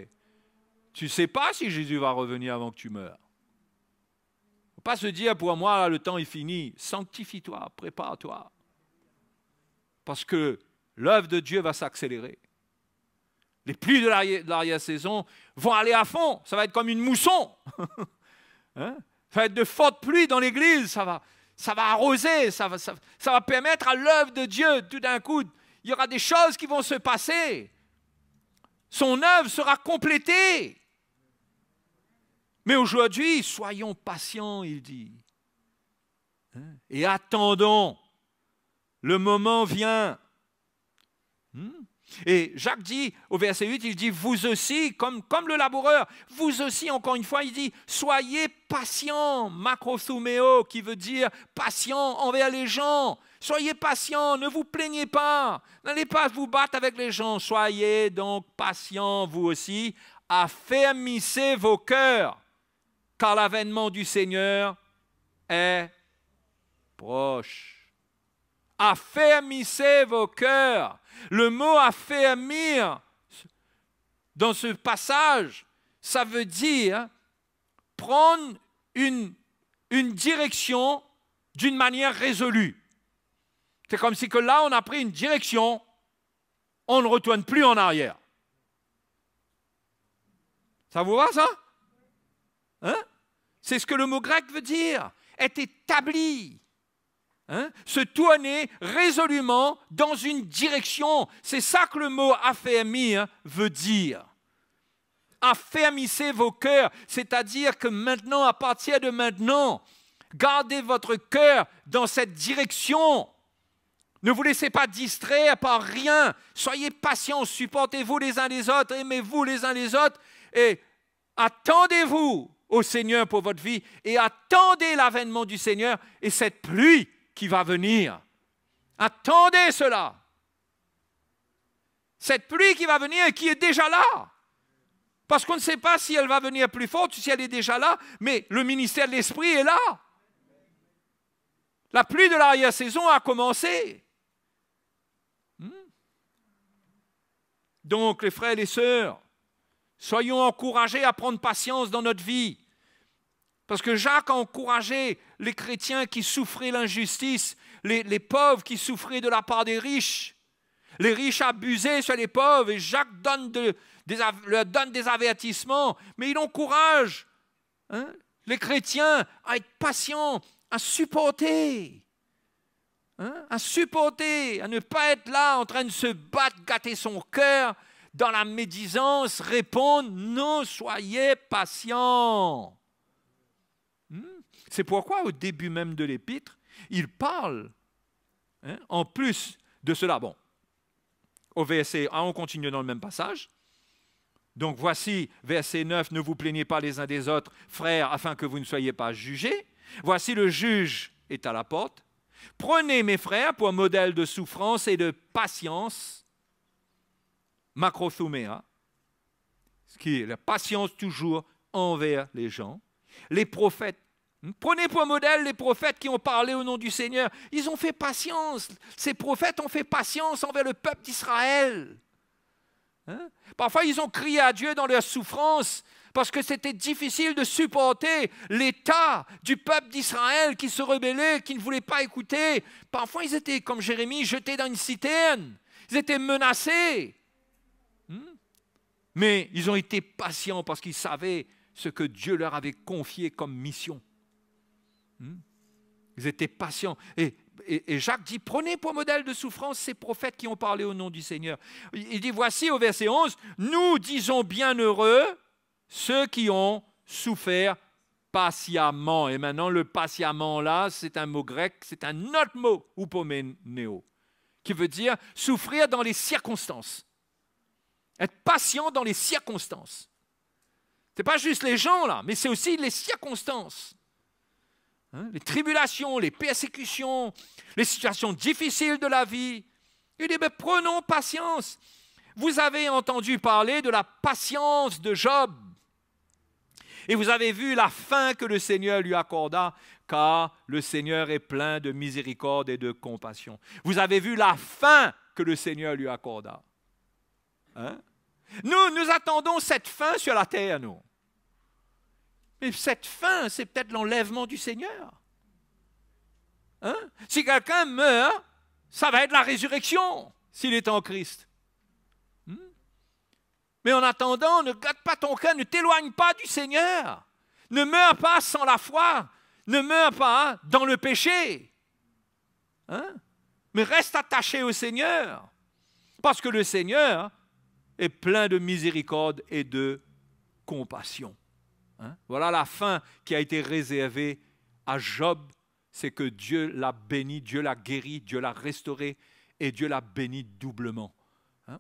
D: Tu ne sais pas si Jésus va revenir avant que tu meurs. Il ne faut pas se dire, pour moi, là, le temps est fini. Sanctifie-toi, prépare-toi. Parce que l'œuvre de Dieu va s'accélérer. Les pluies de l'arrière-saison vont aller à fond. Ça va être comme une mousson. Hein? Ça va être de fortes pluies dans l'église. Ça va arroser. Ça va permettre à l'œuvre de Dieu, tout d'un coup, il y aura des choses qui vont se passer. Son œuvre sera complétée. Mais aujourd'hui, soyons patients, il dit. Hein? Et attendons. Le moment vient. Et Jacques dit, au verset 8, il dit, vous aussi, comme le laboureur, vous aussi, encore une fois, il dit, soyez patients, makrothumeo, qui veut dire patient envers les gens. Soyez patients, ne vous plaignez pas, n'allez pas vous battre avec les gens. Soyez donc patients, vous aussi, affermissez vos cœurs, car l'avènement du Seigneur est proche. Affermissez vos cœurs. Le mot affermir, dans ce passage, ça veut dire prendre une direction d'une manière résolue. C'est comme si que là, on a pris une direction, on ne retourne plus en arrière. Ça vous va, ça? Hein? C'est ce que le mot grec veut dire. Est établi. Hein? Se tourner résolument dans une direction. C'est ça que le mot affermir veut dire. Affermissez vos cœurs, c'est-à-dire que maintenant, à partir de maintenant, gardez votre cœur dans cette direction. Ne vous laissez pas distraire par rien. Soyez patients, supportez-vous les uns les autres, aimez-vous les uns les autres et attendez-vous au Seigneur pour votre vie et attendez l'avènement du Seigneur et cette pluie qui va venir. Attendez cela. Cette pluie qui va venir et qui est déjà là. Parce qu'on ne sait pas si elle va venir plus forte, si elle est déjà là, mais le ministère de l'Esprit est là. La pluie de l'arrière-saison a commencé. Donc, les frères et les sœurs, soyons encouragés à prendre patience dans notre vie. Parce que Jacques a encouragé les chrétiens qui souffraient l'injustice, les pauvres qui souffraient de la part des riches. Les riches abusaient sur les pauvres et Jacques leur donne des avertissements, mais il encourage les chrétiens à être patients, à supporter. À supporter, à ne pas être là en train de se battre, gâter son cœur dans la médisance, répondre, non, soyez patients. C'est pourquoi au début même de l'épître, il parle, en plus de cela. Bon, au verset 1, on continue dans le même passage. Donc voici, verset 9, ne vous plaignez pas les uns des autres, frères, afin que vous ne soyez pas jugés. Voici le juge est à la porte. Prenez, mes frères, pour un modèle de souffrance et de patience, macrothuméa, ce qui est la patience toujours envers les gens. Les prophètes, prenez pour modèle les prophètes qui ont parlé au nom du Seigneur. Ils ont fait patience. Ces prophètes ont fait patience envers le peuple d'Israël. Parfois, ils ont crié à Dieu dans leur souffrance parce que c'était difficile de supporter l'état du peuple d'Israël qui se rebellait, qui ne voulait pas écouter. Parfois, ils étaient, comme Jérémie, jetés dans une citerne. Ils étaient menacés. Mais ils ont été patients parce qu'ils savaient ce que Dieu leur avait confié comme mission. Ils étaient patients. Et Jacques dit, prenez pour modèle de souffrance ces prophètes qui ont parlé au nom du Seigneur. Il dit, voici au verset 11, nous disons bienheureux ceux qui ont souffert patiemment. Et maintenant, le patiemment là, c'est un mot grec, c'est un autre mot, upomeneo, qui veut dire souffrir dans les circonstances. Être patient dans les circonstances. Ce n'est pas juste les gens là, mais c'est aussi les circonstances. Les tribulations, les persécutions, les situations difficiles de la vie. Il dit, prenons patience. Vous avez entendu parler de la patience de Job. Et vous avez vu la fin que le Seigneur lui accorda, car le Seigneur est plein de miséricorde et de compassion. Vous avez vu la fin que le Seigneur lui accorda. Nous attendons cette fin sur la terre, nous. Mais cette fin, c'est peut-être l'enlèvement du Seigneur. Si quelqu'un meurt, ça va être la résurrection, s'il est en Christ. Mais en attendant, ne gâte pas ton cœur, ne t'éloigne pas du Seigneur. Ne meurs pas sans la foi. Ne meurs pas dans le péché. Mais reste attaché au Seigneur. Parce que le Seigneur est plein de miséricorde et de compassion. Voilà la fin qui a été réservée à Job. C'est que Dieu l'a béni, Dieu l'a guéri, Dieu l'a restauré et Dieu l'a béni doublement.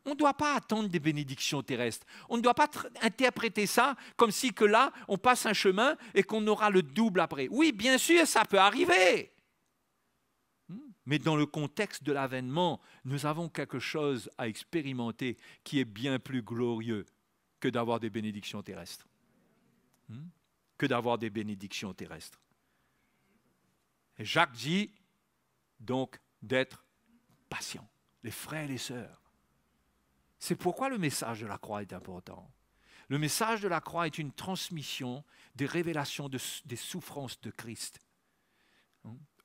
D: On ne doit pas attendre des bénédictions terrestres. On ne doit pas interpréter ça comme si que là, on passe un chemin et qu'on aura le double après. Oui, bien sûr, ça peut arriver. Mais dans le contexte de l'avènement, nous avons quelque chose à expérimenter qui est bien plus glorieux que d'avoir des bénédictions terrestres. Que d'avoir des bénédictions terrestres. Et Jacques dit donc d'être patient, les frères et les sœurs. C'est pourquoi le message de la croix est important. Le message de la croix est une transmission des révélations des souffrances de Christ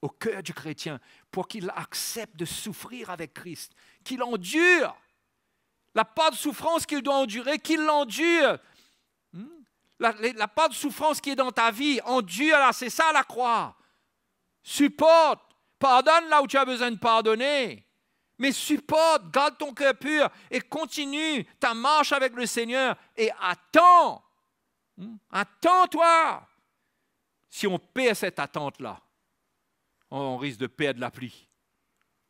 D: au cœur du chrétien pour qu'il accepte de souffrir avec Christ, qu'il endure la part de souffrance qu'il doit endurer, qu'il l'endure. La part de souffrance qui est dans ta vie, endure-la, c'est ça la croix. Supporte, pardonne là où tu as besoin de pardonner. Mais supporte, garde ton cœur pur et continue ta marche avec le Seigneur et attends. Attends-toi. Si on perd cette attente-là, on risque de perdre la pluie.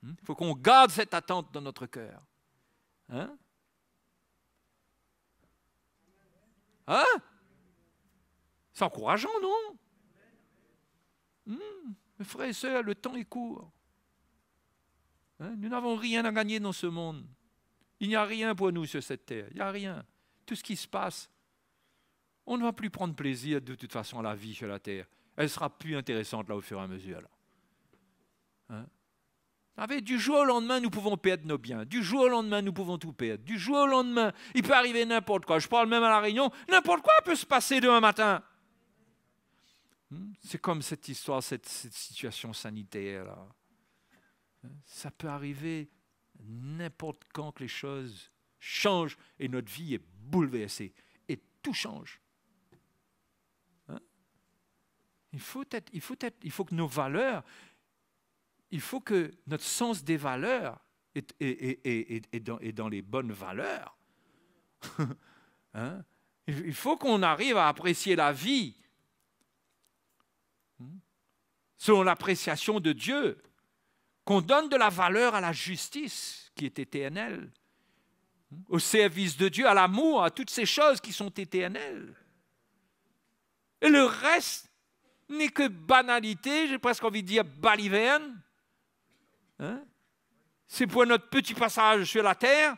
D: Il faut qu'on garde cette attente dans notre cœur. C'est encourageant, non? Mes frères et sœurs, le temps est court. Nous n'avons rien à gagner dans ce monde. Il n'y a rien pour nous sur cette terre. Il n'y a rien. Tout ce qui se passe, on ne va plus prendre plaisir de toute façon à la vie sur la terre. Elle sera plus intéressante là au fur et à mesure. Du jour au lendemain, nous pouvons perdre nos biens. Du jour au lendemain, nous pouvons tout perdre. Du jour au lendemain, il peut arriver n'importe quoi. Je parle même à la Réunion, n'importe quoi peut se passer demain matin. C'est comme cette histoire, cette situation sanitaire là. Ça peut arriver n'importe quand que les choses changent et notre vie est bouleversée et tout change. Il faut que nos valeurs, il faut que notre sens des valeurs est dans les bonnes valeurs. Il faut qu'on arrive à apprécier la vie selon l'appréciation de Dieu, qu'on donne de la valeur à la justice qui est éternelle, au service de Dieu, à l'amour, à toutes ces choses qui sont éternelles. Et le reste n'est que banalité, j'ai presque envie de dire baliverne, Hein? C'est pour notre petit passage sur la terre.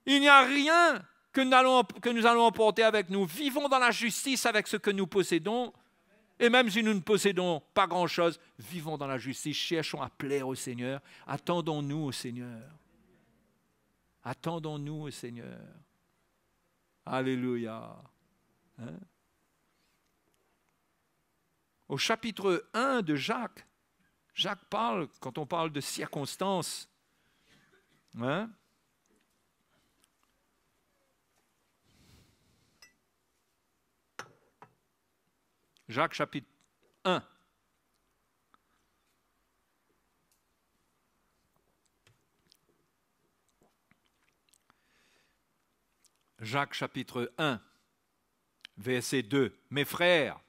D: Il n'y a rien que nous allons emporter avec nous. Vivons dans la justice avec ce que nous possédons. Et même si nous ne possédons pas grand-chose, vivons dans la justice. Cherchons à plaire au Seigneur. Attendons-nous au Seigneur. Attendons-nous au Seigneur. Alléluia. Hein? Au chapitre 1 de Jacques, Jacques parle, quand on parle de circonstances, hein? Jacques chapitre 1. Jacques chapitre 1, verset 2. Mes frères,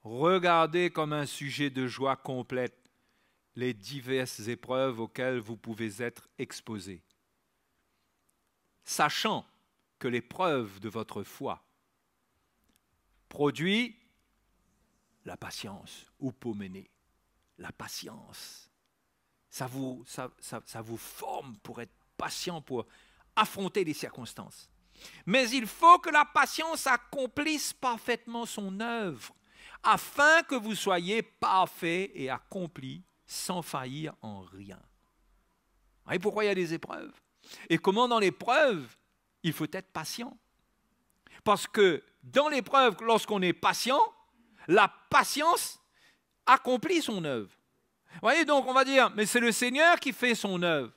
D: regardez comme un sujet de joie complète les diverses épreuves auxquelles vous pouvez être exposés, sachant que l'épreuve de votre foi produit la patience, upomene, la patience. Ça vous forme pour être patient, pour affronter les circonstances. Mais il faut que la patience accomplisse parfaitement son œuvre, afin que vous soyez parfaits et accomplis sans faillir en rien. Vous voyez pourquoi il y a des épreuves? Et comment dans l'épreuve, il faut être patient. Parce que dans l'épreuve, lorsqu'on est patient, la patience accomplit son œuvre. Vous voyez, donc on va dire, mais c'est le Seigneur qui fait son œuvre.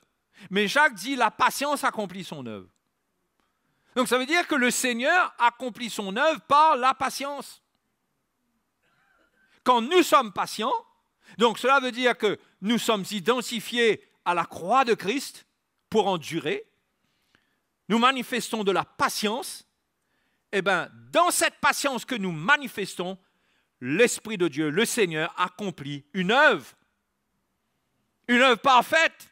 D: Mais Jacques dit, la patience accomplit son œuvre. Donc ça veut dire que le Seigneur accomplit son œuvre par la patience. Quand nous sommes patients, donc cela veut dire que nous sommes identifiés à la croix de Christ pour endurer. Nous manifestons de la patience. Eh bien, dans cette patience que nous manifestons, l'Esprit de Dieu, le Seigneur, accomplit une œuvre parfaite,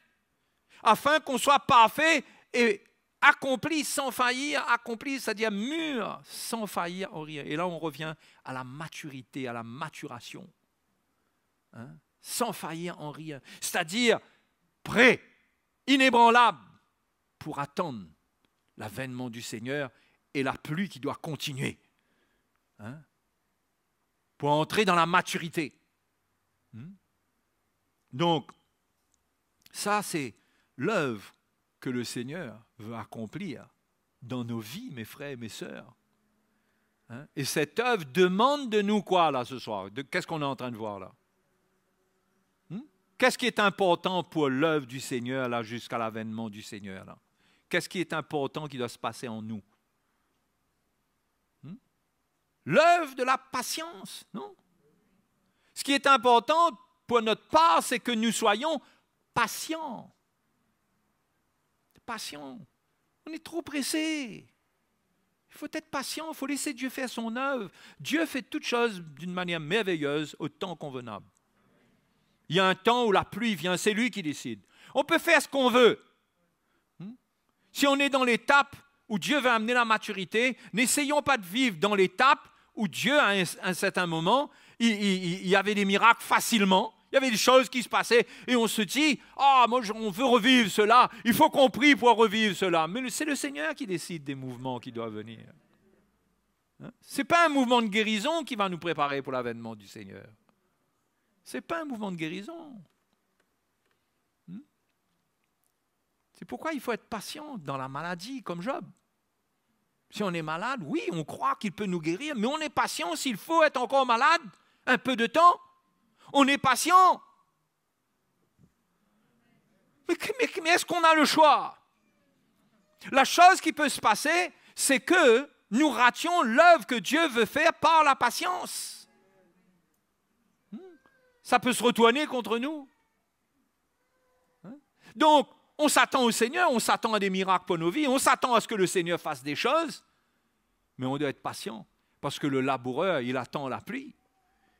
D: afin qu'on soit parfait et accompli sans faillir, accompli, c'est-à-dire mûr, sans faillir en rien. Et là, on revient à la maturité, à la maturation. Hein? Sans faillir en rien. C'est-à-dire prêt, inébranlable, pour attendre l'avènement du Seigneur et la pluie qui doit continuer. Hein? Pour entrer dans la maturité. Donc, ça, c'est l'œuvre que le Seigneur veut accomplir dans nos vies, mes frères et mes sœurs. Hein? Et cette œuvre demande de nous quoi, là, ce soir? Qu'est-ce qu'on est en train de voir, là? Qu'est-ce qui est important pour l'œuvre du Seigneur, là, jusqu'à l'avènement du Seigneur, là? Qu'est-ce qui est important qui doit se passer en nous? L'œuvre de la patience, non? Ce qui est important pour notre part, c'est que nous soyons patients. Patients. On est trop pressés. Il faut être patient, il faut laisser Dieu faire son œuvre. Dieu fait toutes choses d'une manière merveilleuse au temps convenable. Il y a un temps où la pluie vient, c'est lui qui décide. On peut faire ce qu'on veut. Si on est dans l'étape où Dieu veut amener la maturité, n'essayons pas de vivre dans l'étape où Dieu, à un certain moment, il y avait des miracles facilement, il y avait des choses qui se passaient, et on se dit, moi, on veut revivre cela, il faut qu'on prie pour revivre cela. Mais c'est le Seigneur qui décide des mouvements qui doivent venir. Ce n'est pas un mouvement de guérison qui va nous préparer pour l'avènement du Seigneur. Ce n'est pas un mouvement de guérison. C'est pourquoi il faut être patient dans la maladie, comme Job. Si on est malade, oui, on croit qu'il peut nous guérir, mais on est patient s'il faut être encore malade un peu de temps. On est patient. Mais est-ce qu'on a le choix? La chose qui peut se passer, c'est que nous rations l'œuvre que Dieu veut faire par la patience. Ça peut se retourner contre nous. Donc, on s'attend au Seigneur, on s'attend à des miracles pour nos vies, on s'attend à ce que le Seigneur fasse des choses, mais on doit être patient, parce que le laboureur, il attend la pluie.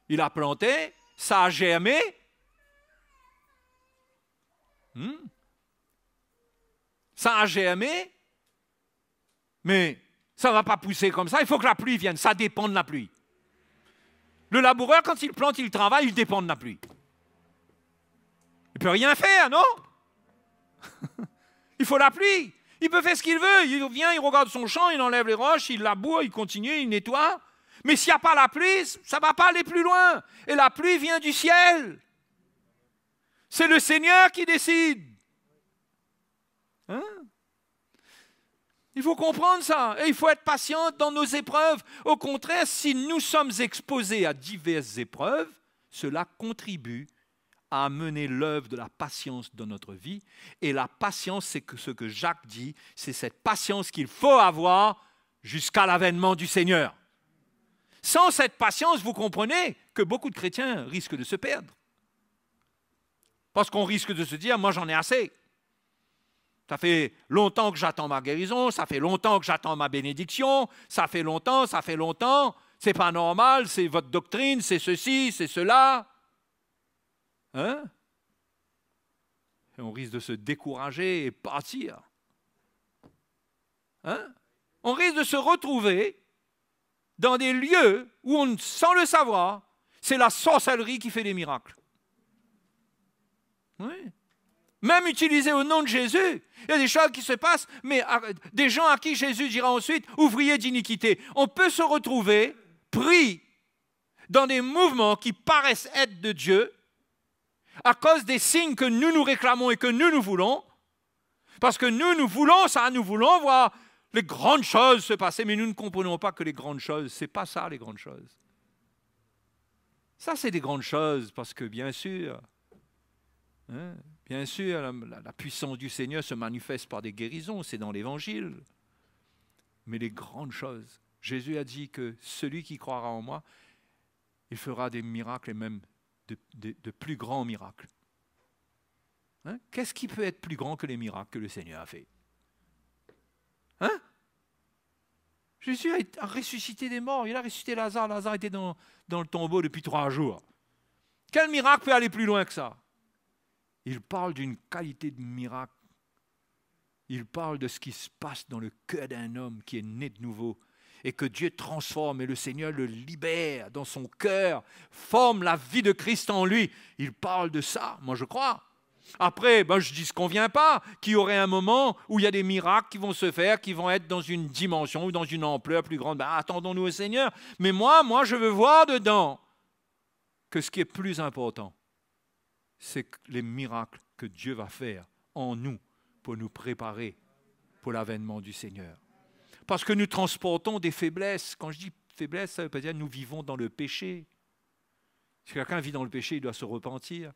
D: Il a planté, ça a germé. Ça a germé, mais ça ne va pas pousser comme ça, il faut que la pluie vienne, ça dépend de la pluie. Le laboureur, quand il plante, il travaille, il dépend de la pluie. Il ne peut rien faire, non? Il faut la pluie. Il peut faire ce qu'il veut. Il vient, il regarde son champ, il enlève les roches, il laboure, il continue, il nettoie. Mais s'il n'y a pas la pluie, ça ne va pas aller plus loin. Et la pluie vient du ciel. C'est le Seigneur qui décide. Hein? Il faut comprendre ça. Et il faut être patient dans nos épreuves. Au contraire, si nous sommes exposés à diverses épreuves, cela contribue à mener l'œuvre de la patience dans notre vie. Et la patience, c'est ce que Jacques dit, c'est cette patience qu'il faut avoir jusqu'à l'avènement du Seigneur. Sans cette patience, vous comprenez que beaucoup de chrétiens risquent de se perdre. Parce qu'on risque de se dire, moi j'en ai assez. Ça fait longtemps que j'attends ma guérison, ça fait longtemps que j'attends ma bénédiction, ça fait longtemps, c'est pas normal, c'est votre doctrine, c'est ceci, c'est cela. Hein? Et on risque de se décourager et partir. Hein? On risque de se retrouver dans des lieux où, sans le savoir, c'est la sorcellerie qui fait des miracles. Oui. Même utilisé au nom de Jésus, il y a des choses qui se passent, mais des gens à qui Jésus dira ensuite, ouvriers d'iniquité. On peut se retrouver pris dans des mouvements qui paraissent être de Dieu à cause des signes que nous réclamons et que nous voulons, parce que nous voulons ça, nous voulons voir les grandes choses se passer, mais nous ne comprenons pas que les grandes choses, ce n'est pas ça les grandes choses. Ça, c'est des grandes choses, parce que bien sûr, la puissance du Seigneur se manifeste par des guérisons, c'est dans l'Évangile. Mais les grandes choses, Jésus a dit que celui qui croira en moi, il fera des miracles et même de plus grands miracles. Hein? Qu'est-ce qui peut être plus grand que les miracles que le Seigneur a fait? Hein? Jésus a ressuscité des morts, il a ressuscité Lazare. Lazare était dans le tombeau depuis 3 jours. Quel miracle peut aller plus loin que ça? Il parle d'une qualité de miracle. Il parle de ce qui se passe dans le cœur d'un homme qui est né de nouveau et que Dieu transforme et le Seigneur le libère dans son cœur, forme la vie de Christ en lui. Il parle de ça, moi je crois. Après, je dis ce qu'on ne vient pas, qu'il y aurait un moment où il y a des miracles qui vont se faire, qui vont être dans une dimension ou dans une ampleur plus grande. Attendons-nous au Seigneur. Mais moi je veux voir dedans que ce qui est plus important, c'est les miracles que Dieu va faire en nous pour nous préparer pour l'avènement du Seigneur. Parce que nous transportons des faiblesses. Quand je dis faiblesse, ça ne veut pas dire que nous vivons dans le péché. Si quelqu'un vit dans le péché, il doit se repentir.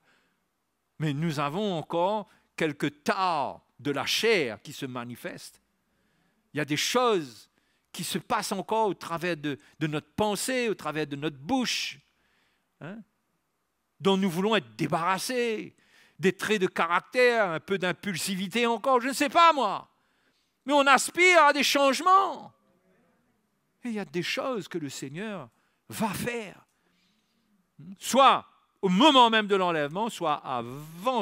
D: Mais nous avons encore quelques tares de la chair qui se manifestent. Il y a des choses qui se passent encore au travers de notre pensée, au travers de notre bouche, dont nous voulons être débarrassés, des traits de caractère, un peu d'impulsivité encore, je ne sais pas moi. Mais on aspire à des changements. Et il y a des choses que le Seigneur va faire. Soit au moment même de l'enlèvement, soit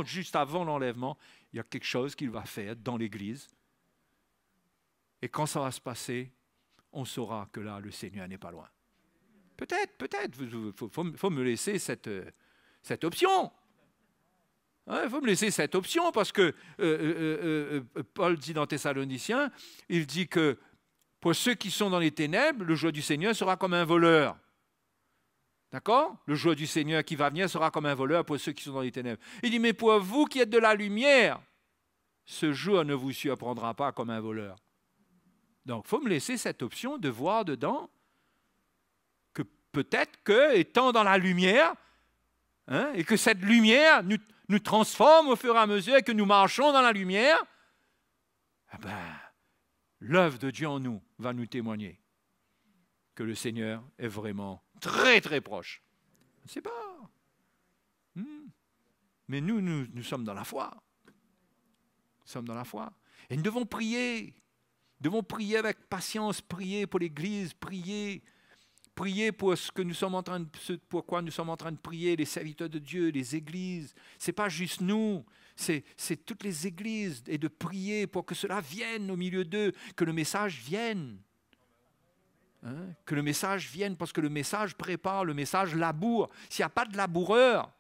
D: juste avant l'enlèvement, il y a quelque chose qu'il va faire dans l'Église. Et quand ça va se passer, on saura que là, le Seigneur n'est pas loin. Peut-être, il faut me laisser cette option. Il faut me laisser cette option parce que Paul dit dans Thessaloniciens, il dit que pour ceux qui sont dans les ténèbres, le jour du Seigneur sera comme un voleur. D'accord? Le jour du Seigneur qui va venir sera comme un voleur pour ceux qui sont dans les ténèbres. Il dit, mais pour vous qui êtes de la lumière, ce jour ne vous surprendra pas comme un voleur. Donc, il faut me laisser cette option de voir dedans que peut-être que, étant dans la lumière, et que cette lumière nous transforme au fur et à mesure et que nous marchons dans la lumière, l'œuvre de Dieu en nous va nous témoigner que le Seigneur est vraiment très très proche. Je ne sais pas. Mais nous sommes dans la foi. Nous sommes dans la foi. Et nous devons prier. Nous devons prier avec patience, prier pour l'Église, prier pour ce que nous sommes en train de, pourquoi nous sommes en train de prier, les serviteurs de Dieu, les églises. Ce n'est pas juste nous, c'est toutes les églises, et de prier pour que cela vienne au milieu d'eux, que le message vienne. Que le message vienne, parce que le message prépare, le message laboure. S'il n'y a pas de laboureur,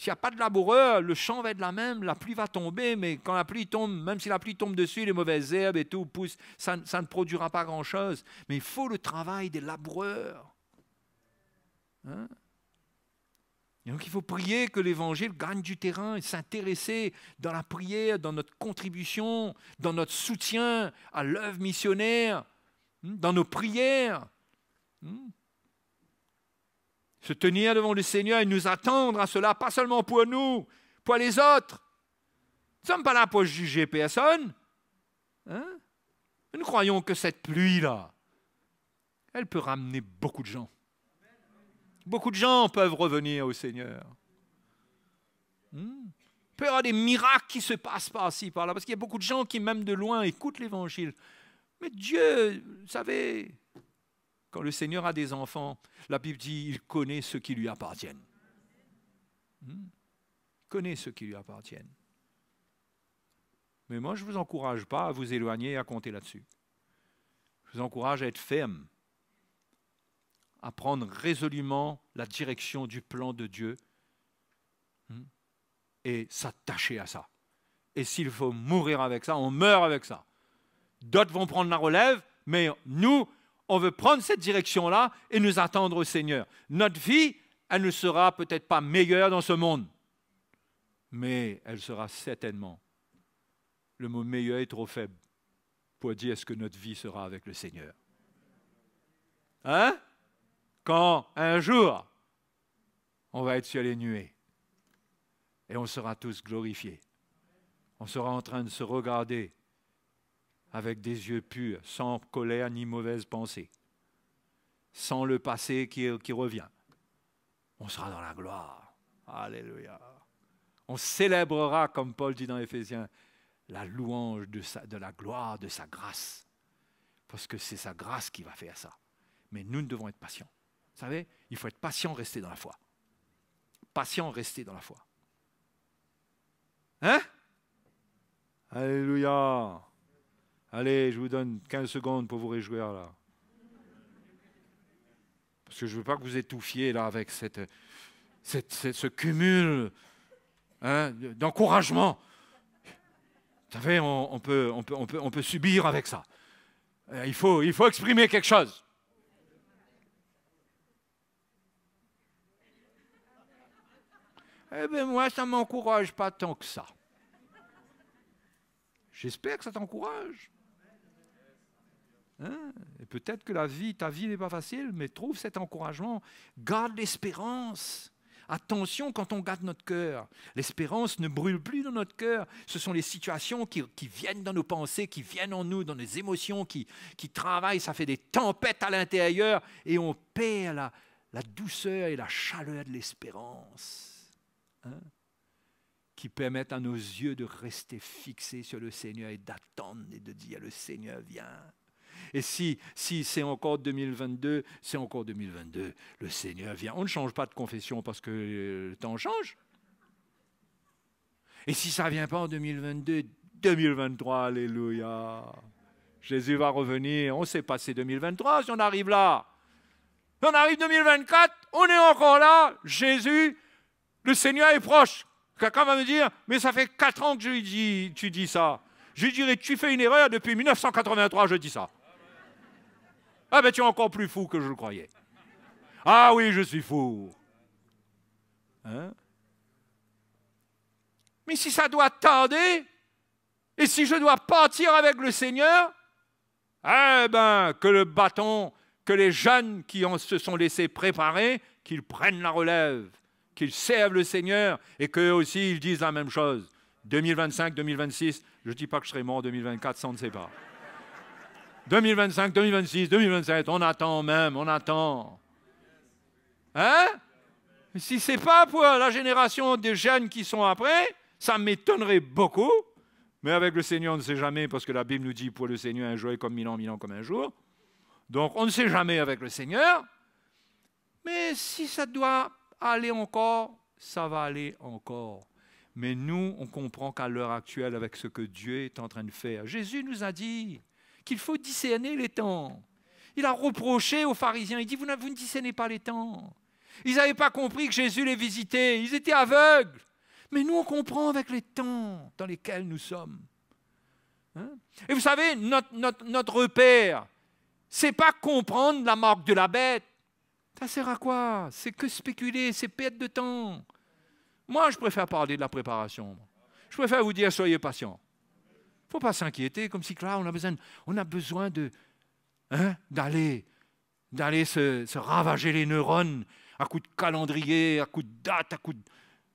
D: S'il n'y a pas de laboureur, le champ va être la même, la pluie va tomber, mais quand la pluie tombe, même si la pluie tombe dessus, les mauvaises herbes et tout poussent, ça ne produira pas grand-chose. Mais il faut le travail des laboureurs. Hein? Et donc il faut prier que l'Évangile gagne du terrain et s'intéresser dans la prière, dans notre contribution, dans notre soutien à l'œuvre missionnaire, dans nos prières. Se tenir devant le Seigneur et nous attendre à cela, pas seulement pour nous, pour les autres. Nous ne sommes pas là pour juger personne. Hein? Nous croyons que cette pluie-là, elle peut ramener beaucoup de gens. Beaucoup de gens peuvent revenir au Seigneur. Il peut y avoir des miracles qui se passent par-ci, par-là, parce qu'il y a beaucoup de gens qui, même de loin, écoutent l'Évangile. Mais Dieu, vous savez, quand le Seigneur a des enfants, la Bible dit il connaît ceux qui lui appartiennent. Il connaît ceux qui lui appartiennent. Mais moi, je ne vous encourage pas à vous éloigner et à compter là-dessus. Je vous encourage à être ferme, à prendre résolument la direction du plan de Dieu et s'attacher à ça. Et s'il faut mourir avec ça, on meurt avec ça. D'autres vont prendre la relève, mais nous, on veut prendre cette direction-là et nous attendre au Seigneur. Notre vie, elle ne sera peut-être pas meilleure dans ce monde, mais elle sera certainement, le mot meilleur est trop faible pour dire est-ce que notre vie sera avec le Seigneur. Hein? Quand un jour, on va être sur les nuées et on sera tous glorifiés. On sera en train de se regarder avec des yeux purs, sans colère ni mauvaise pensée, sans le passé qui revient. On sera dans la gloire. Alléluia. On célébrera, comme Paul dit dans Éphésiens, la louange de la gloire de sa grâce. Parce que c'est sa grâce qui va faire ça. Mais nous devons être patients. Vous savez, il faut être patient, rester dans la foi. Patient, rester dans la foi. Hein? Alléluia. Allez, je vous donne 15 secondes pour vous réjouir là. Parce que je ne veux pas que vous étouffiez là avec ce cumul d'encouragement. Vous savez, on peut subir avec ça. Il faut exprimer quelque chose. Eh bien, moi, ça ne m'encourage pas tant que ça. J'espère que ça t'encourage. Hein? Et peut-être que ta vie n'est pas facile, mais trouve cet encouragement. Garde l'espérance. Attention quand on garde notre cœur. L'espérance ne brûle plus dans notre cœur. Ce sont les situations qui viennent dans nos pensées, qui viennent en nous, dans les émotions, qui travaillent. Ça fait des tempêtes à l'intérieur et on perd la douceur et la chaleur de l'espérance. Hein? Qui permettent à nos yeux de rester fixés sur le Seigneur et d'attendre et de dire le Seigneur vient. Et si c'est encore 2022, c'est encore 2022. Le Seigneur vient. On ne change pas de confession parce que le temps change. Et si ça ne vient pas en 2022, 2023, alléluia. Jésus va revenir. On sait passer 2023 si on arrive là. Si on arrive 2024, on est encore là. Jésus, le Seigneur est proche. Quelqu'un va me dire, mais ça fait 4 ans que tu dis ça. Je dirais, tu fais une erreur, depuis 1983, je dis ça. Ah ben tu es encore plus fou que je le croyais. Ah oui, je suis fou. Hein? Mais si ça doit tarder, et si je dois partir avec le Seigneur, eh ben que le bâton, que les jeunes qui se sont laissés préparer, qu'ils prennent la relève, qu'ils servent le Seigneur, et qu'eux aussi ils disent la même chose. 2025, 2026, je ne dis pas que je serai mort en 2024, ça on ne sait pas. 2025, 2026, 2027, on attend même, on attend. Hein? Si ce n'est pas pour la génération des jeunes qui sont après, ça m'étonnerait beaucoup. Mais avec le Seigneur, on ne sait jamais, parce que la Bible nous dit pour le Seigneur, un jour est comme 1000 ans comme un jour. Donc on ne sait jamais avec le Seigneur. Mais si ça doit aller encore, ça va aller encore. Mais nous, on comprend qu'à l'heure actuelle, avec ce que Dieu est en train de faire, Jésus nous a dit qu'il faut discerner les temps. Il a reproché aux pharisiens, il dit, vous ne discernez pas les temps. Ils n'avaient pas compris que Jésus les visitait. Ils étaient aveugles. Mais nous, on comprend avec les temps dans lesquels nous sommes. Hein? Et vous savez, notre repère, ce n'est pas comprendre la marque de la bête. Ça sert à quoi? C'est que spéculer, c'est perte de temps. Moi, je préfère parler de la préparation. Je préfère vous dire, soyez patients. Il ne faut pas s'inquiéter, comme si là, on a besoin de, d'aller se ravager les neurones à coups de calendrier, à coups de date, à coups de...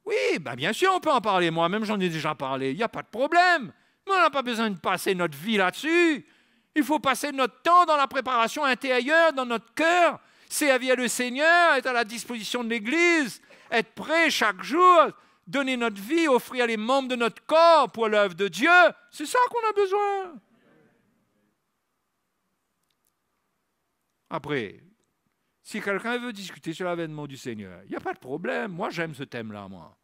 D: Oui, ben bien sûr, on peut en parler. Moi-même, j'en ai déjà parlé. Il n'y a pas de problème. Mais on n'a pas besoin de passer notre vie là-dessus. Il faut passer notre temps dans la préparation intérieure, dans notre cœur, servir le Seigneur, être à la disposition de l'Église, être prêt chaque jour, donner notre vie, offrir les membres de notre corps pour l'œuvre de Dieu. C'est ça qu'on a besoin. Après, si quelqu'un veut discuter sur l'avènement du Seigneur, il n'y a pas de problème. Moi, j'aime ce thème-là, moi.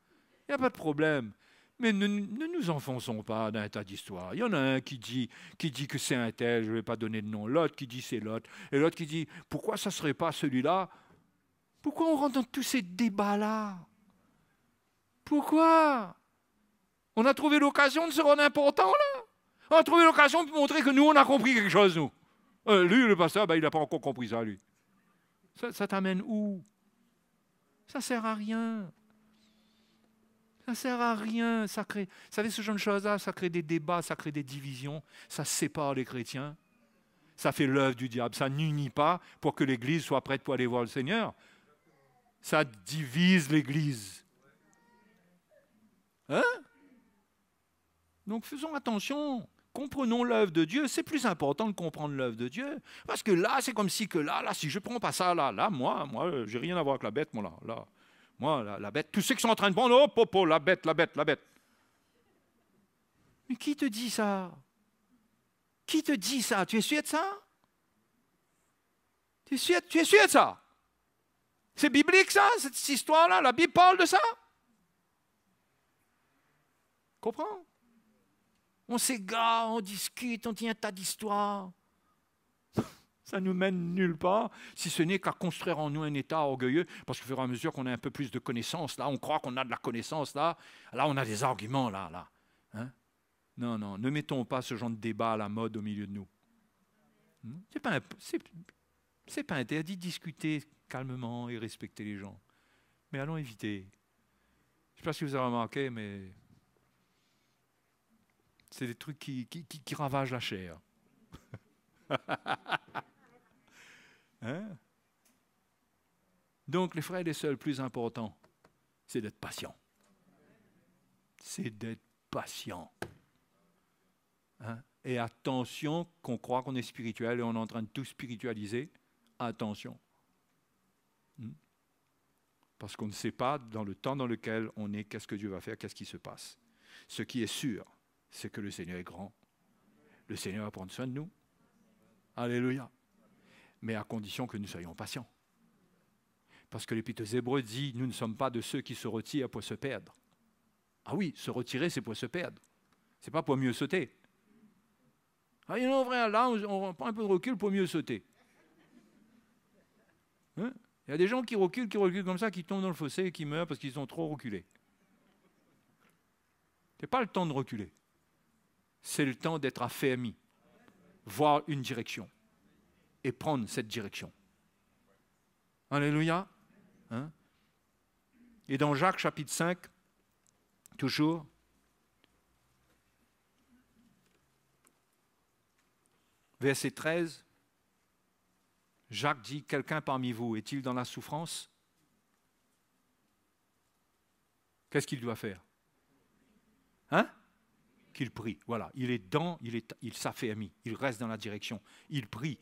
D: Il n'y a pas de problème. Mais ne nous enfonçons pas dans un tas d'histoires. Il y en a un qui dit que c'est un tel, je ne vais pas donner de nom. L'autre qui dit c'est l'autre. Et l'autre qui dit, pourquoi ça ne serait pas celui-là? Pourquoi on rentre dans tous ces débats-là? Pourquoi? On a trouvé l'occasion de se rendre important, là. On a trouvé l'occasion de montrer que nous, on a compris quelque chose, nous. Lui, le pasteur, il n'a pas encore compris ça, lui. Ça t'amène où? Ça ne sert à rien. Ça ne sert à rien. Ça crée, vous savez, ce genre de choses-là, ça crée des débats, ça crée des divisions, ça sépare les chrétiens. Ça fait l'œuvre du diable. Ça n'unit pas pour que l'Église soit prête pour aller voir le Seigneur. Ça divise l'Église. Hein? Donc faisons attention. Comprenons l'œuvre de Dieu. C'est plus important de comprendre l'œuvre de Dieu. Parce que là, c'est comme si que là, si je ne prends pas ça, là, moi, j'ai rien à voir avec la bête, moi, là. Moi, la bête, tous ceux qui sont en train de prendre, oh, popo, la bête. Mais qui te dit ça? Qui te dit ça? Tu es sûr de ça? Tu es sûr de ça? C'est biblique, ça, cette histoire-là? La Bible parle de ça? Comprends? On s'égare, on discute, on dit un tas d'histoires. Ça ne nous mène nulle part, si ce n'est qu'à construire en nous un état orgueilleux, parce qu'au fur et à mesure qu'on a un peu plus de connaissances, là, on croit qu'on a de la connaissance, là on a des arguments, là. Hein? Non, ne mettons pas ce genre de débat à la mode au milieu de nous. C'est pas interdit de discuter calmement et respecter les gens, mais allons éviter. Je ne sais pas si vous avez remarqué, mais c'est des trucs qui ravagent la chair. Hein? Donc, les frères et les sœurs, le plus important, c'est d'être patient. C'est d'être patient. Hein? Et attention, qu'on croit qu'on est spirituel et on est en train de tout spiritualiser. Attention. Parce qu'on ne sait pas, dans le temps dans lequel on est, qu'est-ce que Dieu va faire, qu'est-ce qui se passe. Ce qui est sûr, c'est que le Seigneur est grand. Le Seigneur va prendre soin de nous. Alléluia. Mais à condition que nous soyons patients. Parce que l'Épître aux Hébreux dit, nous ne sommes pas de ceux qui se retirent pour se perdre. Ah oui, se retirer, c'est pour se perdre. Ce n'est pas pour mieux sauter. Ah non, frère, là, on prend un peu de recul pour mieux sauter. Hein? Il y a des gens qui reculent comme ça, qui tombent dans le fossé et qui meurent parce qu'ils ont trop reculé. Ce n'est pas le temps de reculer. C'est le temps d'être affermi, voir une direction et prendre cette direction. Alléluia. Hein? Et dans Jacques chapitre 5, toujours, verset 13, Jacques dit, quelqu'un parmi vous est-il dans la souffrance? Qu'est-ce qu'il doit faire? Hein? Qu'il prie. Voilà, il s'affermit, il reste dans la direction, il prie.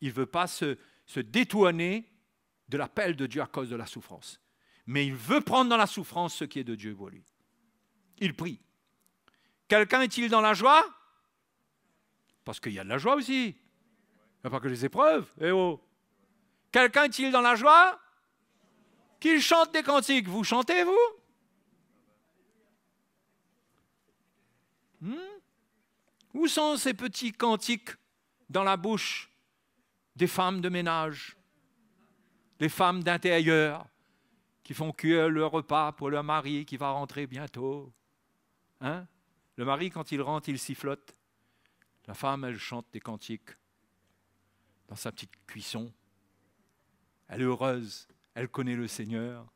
D: Il ne veut pas se détourner de l'appel de Dieu à cause de la souffrance. Mais il veut prendre dans la souffrance ce qui est de Dieu pour lui. Il prie. Quelqu'un est-il dans la joie? Parce qu'il y a de la joie aussi. Il n'y a pas que les épreuves. Eh oh. Quelqu'un est-il dans la joie? Qu'il chante des cantiques. Vous chantez, vous? Où sont ces petits cantiques dans la bouche des femmes de ménage, des femmes d'intérieur, qui font cuire le repas pour leur mari qui va rentrer bientôt. Hein? Le mari, quand il rentre, il sifflote. La femme, elle chante des cantiques dans sa petite cuisson. Elle est heureuse, elle connaît le Seigneur.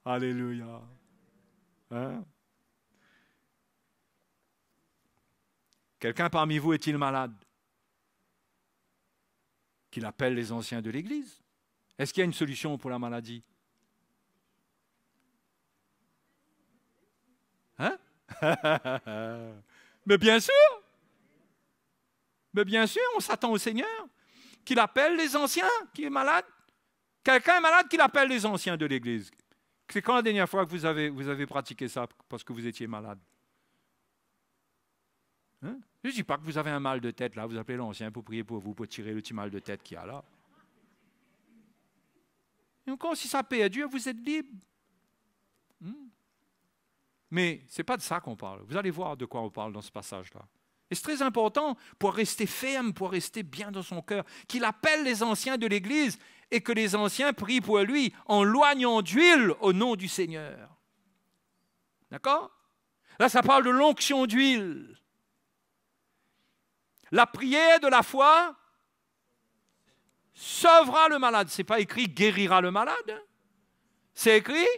D: Alléluia. Hein? Quelqu'un parmi vous est-il malade? Qu'il appelle les anciens de l'Église. Est-ce qu'il y a une solution pour la maladie? Hein? Mais bien sûr! Mais bien sûr, on s'attend au Seigneur, qu'il appelle les anciens, qui est malade. Quelqu'un est malade, qu'il appelle les anciens de l'Église. C'est quand la dernière fois que vous avez pratiqué ça parce que vous étiez malade? Hein? Je ne dis pas que vous avez un mal de tête, là, vous appelez l'ancien pour prier pour vous, pour tirer le petit mal de tête qu'il y a là. Et encore, si ça paie à Dieu, vous êtes libre. Mais ce n'est pas de ça qu'on parle. Vous allez voir de quoi on parle dans ce passage-là. Et c'est très important pour rester ferme, pour rester bien dans son cœur, qu'il appelle les anciens de l'Église et que les anciens prient pour lui en loignant d'huile au nom du Seigneur. D'accord? Là, ça parle de l'onction d'huile. La prière de la foi sauvera le malade. Ce n'est pas écrit guérira le malade. C'est écrit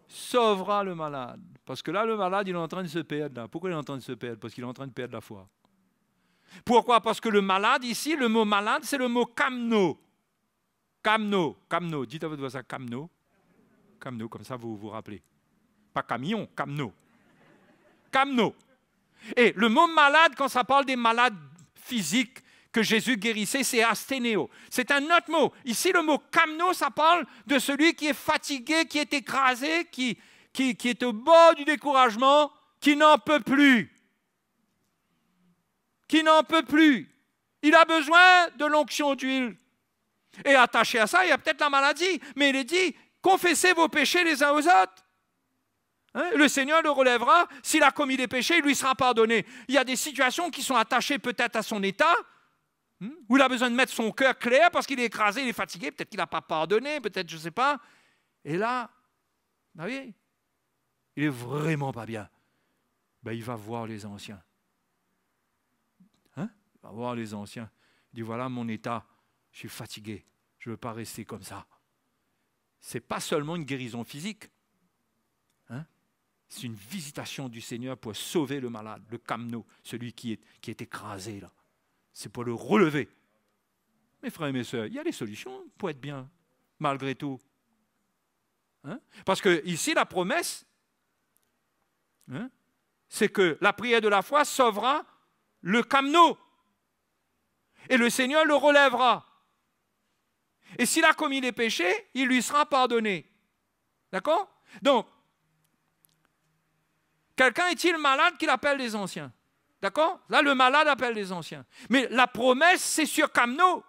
D: sauvera le malade. Parce que là, le malade, il est en train de se perdre. Là. Pourquoi il est en train de se perdre? Parce qu'il est en train de perdre la foi. Pourquoi? Parce que le malade, ici, le mot malade, c'est le mot kamno. Kamno, kamno. Dites à votre voisin kamno. Kamno, comme ça vous vous rappelez. Pas camion, kamno. Kamno. Et le mot malade, quand ça parle des malades physiques que Jésus guérissait, c'est asténéo. C'est un autre mot. Ici, le mot kamno, ça parle de celui qui est fatigué, qui est écrasé, qui est au bord du découragement, qui n'en peut plus. Qui n'en peut plus. Il a besoin de l'onction d'huile. Et attaché à ça, il y a peut-être la maladie. Mais il est dit, confessez vos péchés les uns aux autres. Hein? Le Seigneur le relèvera. S'il a commis des péchés, il lui sera pardonné. Il y a des situations qui sont attachées peut-être à son état, où il a besoin de mettre son cœur clair parce qu'il est écrasé, il est fatigué, peut-être qu'il n'a pas pardonné, peut-être, je ne sais pas. Et là, vous voyez, il est vraiment pas bien. Ben, il va voir les anciens. Hein? Il va voir les anciens. Il dit, voilà mon état, je suis fatigué, je ne veux pas rester comme ça. Ce n'est pas seulement une guérison physique. Hein? C'est une visitation du Seigneur pour sauver le malade, le kamno, celui qui est écrasé là. C'est pour le relever. Mes frères et mes sœurs, il y a des solutions pour être bien, malgré tout. Hein? Parce que ici, la promesse, hein, c'est que la prière de la foi sauvera le kamno. Et le Seigneur le relèvera. Et s'il a commis des péchés, il lui sera pardonné. D'accord? Donc, quelqu'un est-il malade qu'il appelle les anciens? D'accord? Là, le malade appelle les anciens. Mais la promesse, c'est sur kamno.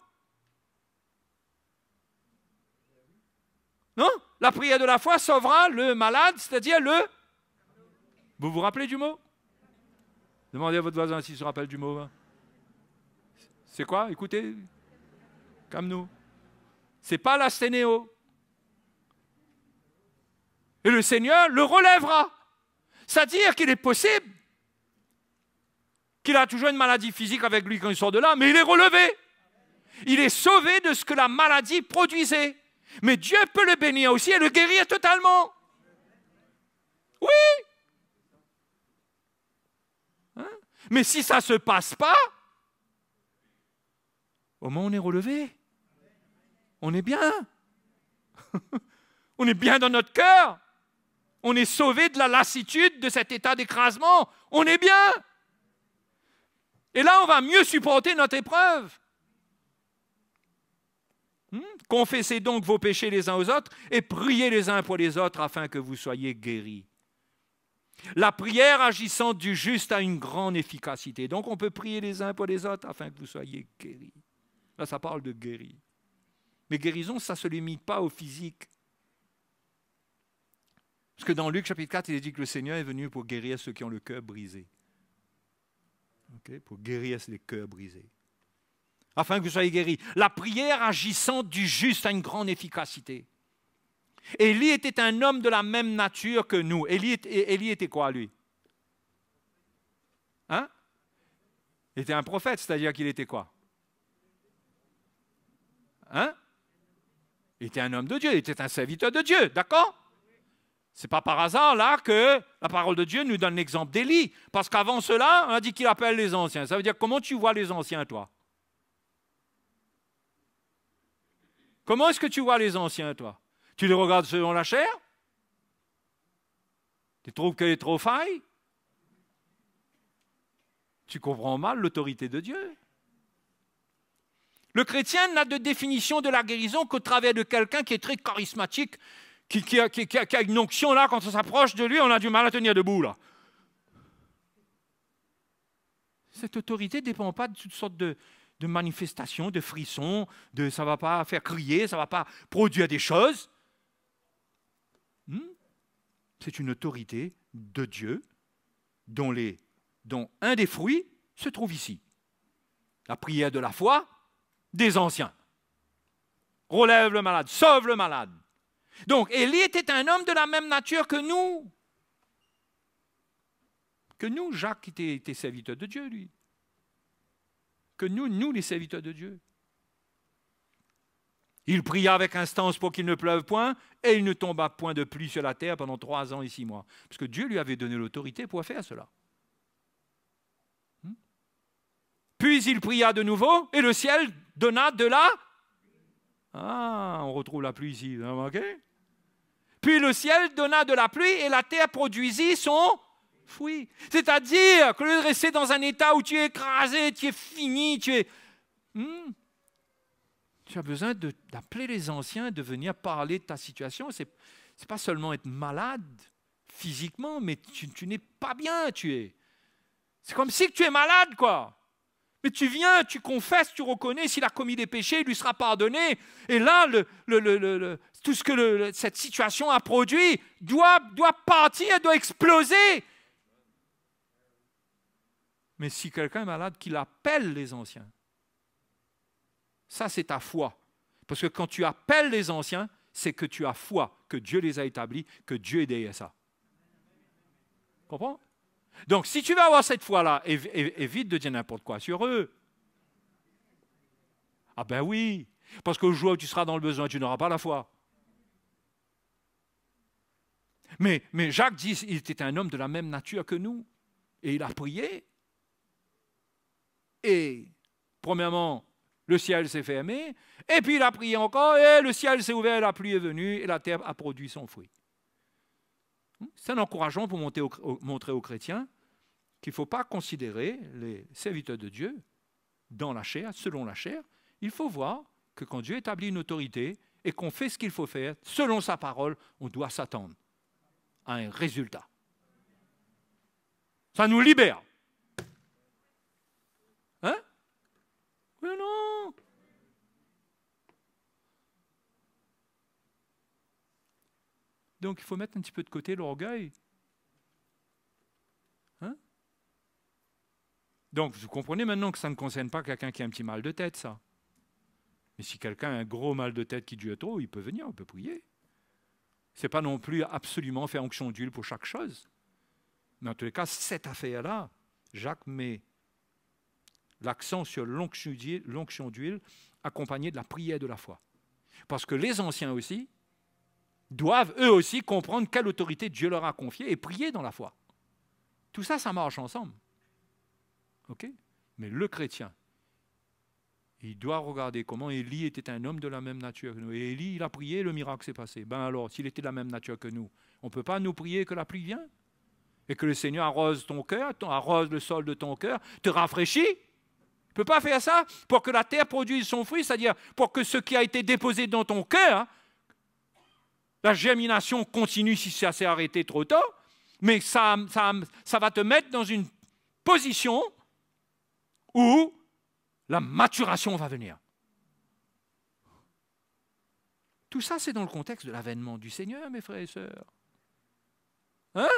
D: Non? La prière de la foi sauvera le malade, c'est-à-dire le... Vous vous rappelez du mot? Demandez à votre voisin s'il se rappelle du mot. Hein. C'est quoi? Écoutez. Kamno. C'est pas l'asténéo. Et le Seigneur le relèvera. C'est-à-dire qu'il est possible qu'il a toujours une maladie physique avec lui quand il sort de là, mais il est relevé. Il est sauvé de ce que la maladie produisait. Mais Dieu peut le bénir aussi et le guérir totalement. Oui. Hein? Mais si ça ne se passe pas, au moins on est relevé. On est bien. On est bien dans notre cœur. On est sauvé de la lassitude, de cet état d'écrasement. On est bien. Et là, on va mieux supporter notre épreuve. Confessez donc vos péchés les uns aux autres et priez les uns pour les autres afin que vous soyez guéris. La prière agissante du juste a une grande efficacité. Donc, on peut prier les uns pour les autres afin que vous soyez guéris. Là, ça parle de guérir. Mais guérison, ça ne se limite pas au physique. Parce que dans Luc chapitre 4, il est dit que le Seigneur est venu pour guérir ceux qui ont le cœur brisé. Okay? Pour guérir les cœurs brisés. Afin que vous soyez guéris. La prière agissante du juste a une grande efficacité. Élie était un homme de la même nature que nous. Élie était quoi, lui? Hein? Il était un prophète, c'est-à-dire qu'il était quoi? Hein? Il était un homme de Dieu, il était un serviteur de Dieu, d'accord? Ce n'est pas par hasard là que la parole de Dieu nous donne l'exemple d'Élie. Parce qu'avant cela, on a dit qu'il appelle les anciens. Ça veut dire comment tu vois les anciens, toi? Comment est-ce que tu vois les anciens, toi? Tu les regardes selon la chair? Tu trouves qu'elle est trop faille? Tu comprends mal l'autorité de Dieu. Le chrétien n'a de définition de la guérison qu'au travers de quelqu'un qui est très charismatique, qui a une onction là, quand on s'approche de lui, on a du mal à tenir debout là. Cette autorité ne dépend pas de toutes sortes de manifestations, de frissons, ça ne va pas faire crier, ça ne va pas produire des choses. C'est une autorité de Dieu dont un des fruits se trouve ici. La prière de la foi des anciens. Relève le malade, sauve le malade. Donc, Élie était un homme de la même nature que nous. Que nous, Jacques était serviteur de Dieu, lui. Que nous, les serviteurs de Dieu. Il pria avec instance pour qu'il ne pleuve point, et il ne tomba point de pluie sur la terre pendant 3 ans et 6 mois. Parce que Dieu lui avait donné l'autorité pour faire cela. Puis il pria de nouveau, et le ciel donna de la... Ah, on retrouve la pluie ici, ok? Puis le ciel donna de la pluie, et la terre produisit son fruit. C'est-à-dire que le rester dans un état où tu es écrasé, tu es fini, tu as besoin d'appeler les anciens, de venir parler de ta situation. Ce n'est pas seulement être malade physiquement, mais tu n'es pas bien, C'est comme si tu es malade, quoi. Mais tu viens, tu confesses, tu reconnais, s'il a commis des péchés, il lui sera pardonné. Et là, tout ce que cette situation a produit doit partir, doit exploser. Mais si quelqu'un est malade, qu'il appelle les anciens. Ça, c'est ta foi. Parce que quand tu appelles les anciens, c'est que tu as foi, que Dieu les a établis, que Dieu est derrière ça. Comprends? Donc, si tu veux avoir cette foi-là, évite de dire n'importe quoi sur eux. Ah ben oui, parce qu'au jour où tu seras dans le besoin, tu n'auras pas la foi. Mais Jacques dit qu'il était un homme de la même nature que nous. Et il a prié. Et, premièrement, le ciel s'est fermé. Et puis il a prié encore, et le ciel s'est ouvert, la pluie est venue, et la terre a produit son fruit. C'est un encouragement pour montrer aux chrétiens qu'il ne faut pas considérer les serviteurs de Dieu dans la chair, selon la chair. Il faut voir que quand Dieu établit une autorité et qu'on fait ce qu'il faut faire, selon sa parole, on doit s'attendre à un résultat. Ça nous libère. Hein? Oui ou non? Donc, il faut mettre un petit peu de côté l'orgueil. Hein? Donc, vous comprenez maintenant que ça ne concerne pas quelqu'un qui a un petit mal de tête, ça. Mais si quelqu'un a un gros mal de tête qui dure trop, il peut venir, on peut prier. Ce n'est pas non plus absolument faire onction d'huile pour chaque chose. Mais en tous les cas, cette affaire-là, Jacques met l'accent sur l'onction d'huile accompagnée de la prière de la foi. Parce que les anciens aussi doivent eux aussi comprendre quelle autorité Dieu leur a confiée et prier dans la foi. Tout ça, ça marche ensemble. OK? Mais le chrétien, il doit regarder comment Élie était un homme de la même nature que nous. Et Élie, il a prié, le miracle s'est passé. Ben alors, s'il était de la même nature que nous, on ne peut pas nous prier que la pluie vienne? Et que le Seigneur arrose ton cœur, arrose le sol de ton cœur, te rafraîchit? Tu ne peux pas faire ça pour que la terre produise son fruit, c'est-à-dire pour que ce qui a été déposé dans ton cœur, la germination continue si ça s'est arrêté trop tôt, mais ça va te mettre dans une position où la maturation va venir. Tout ça, c'est dans le contexte de l'avènement du Seigneur, mes frères et sœurs. Hein?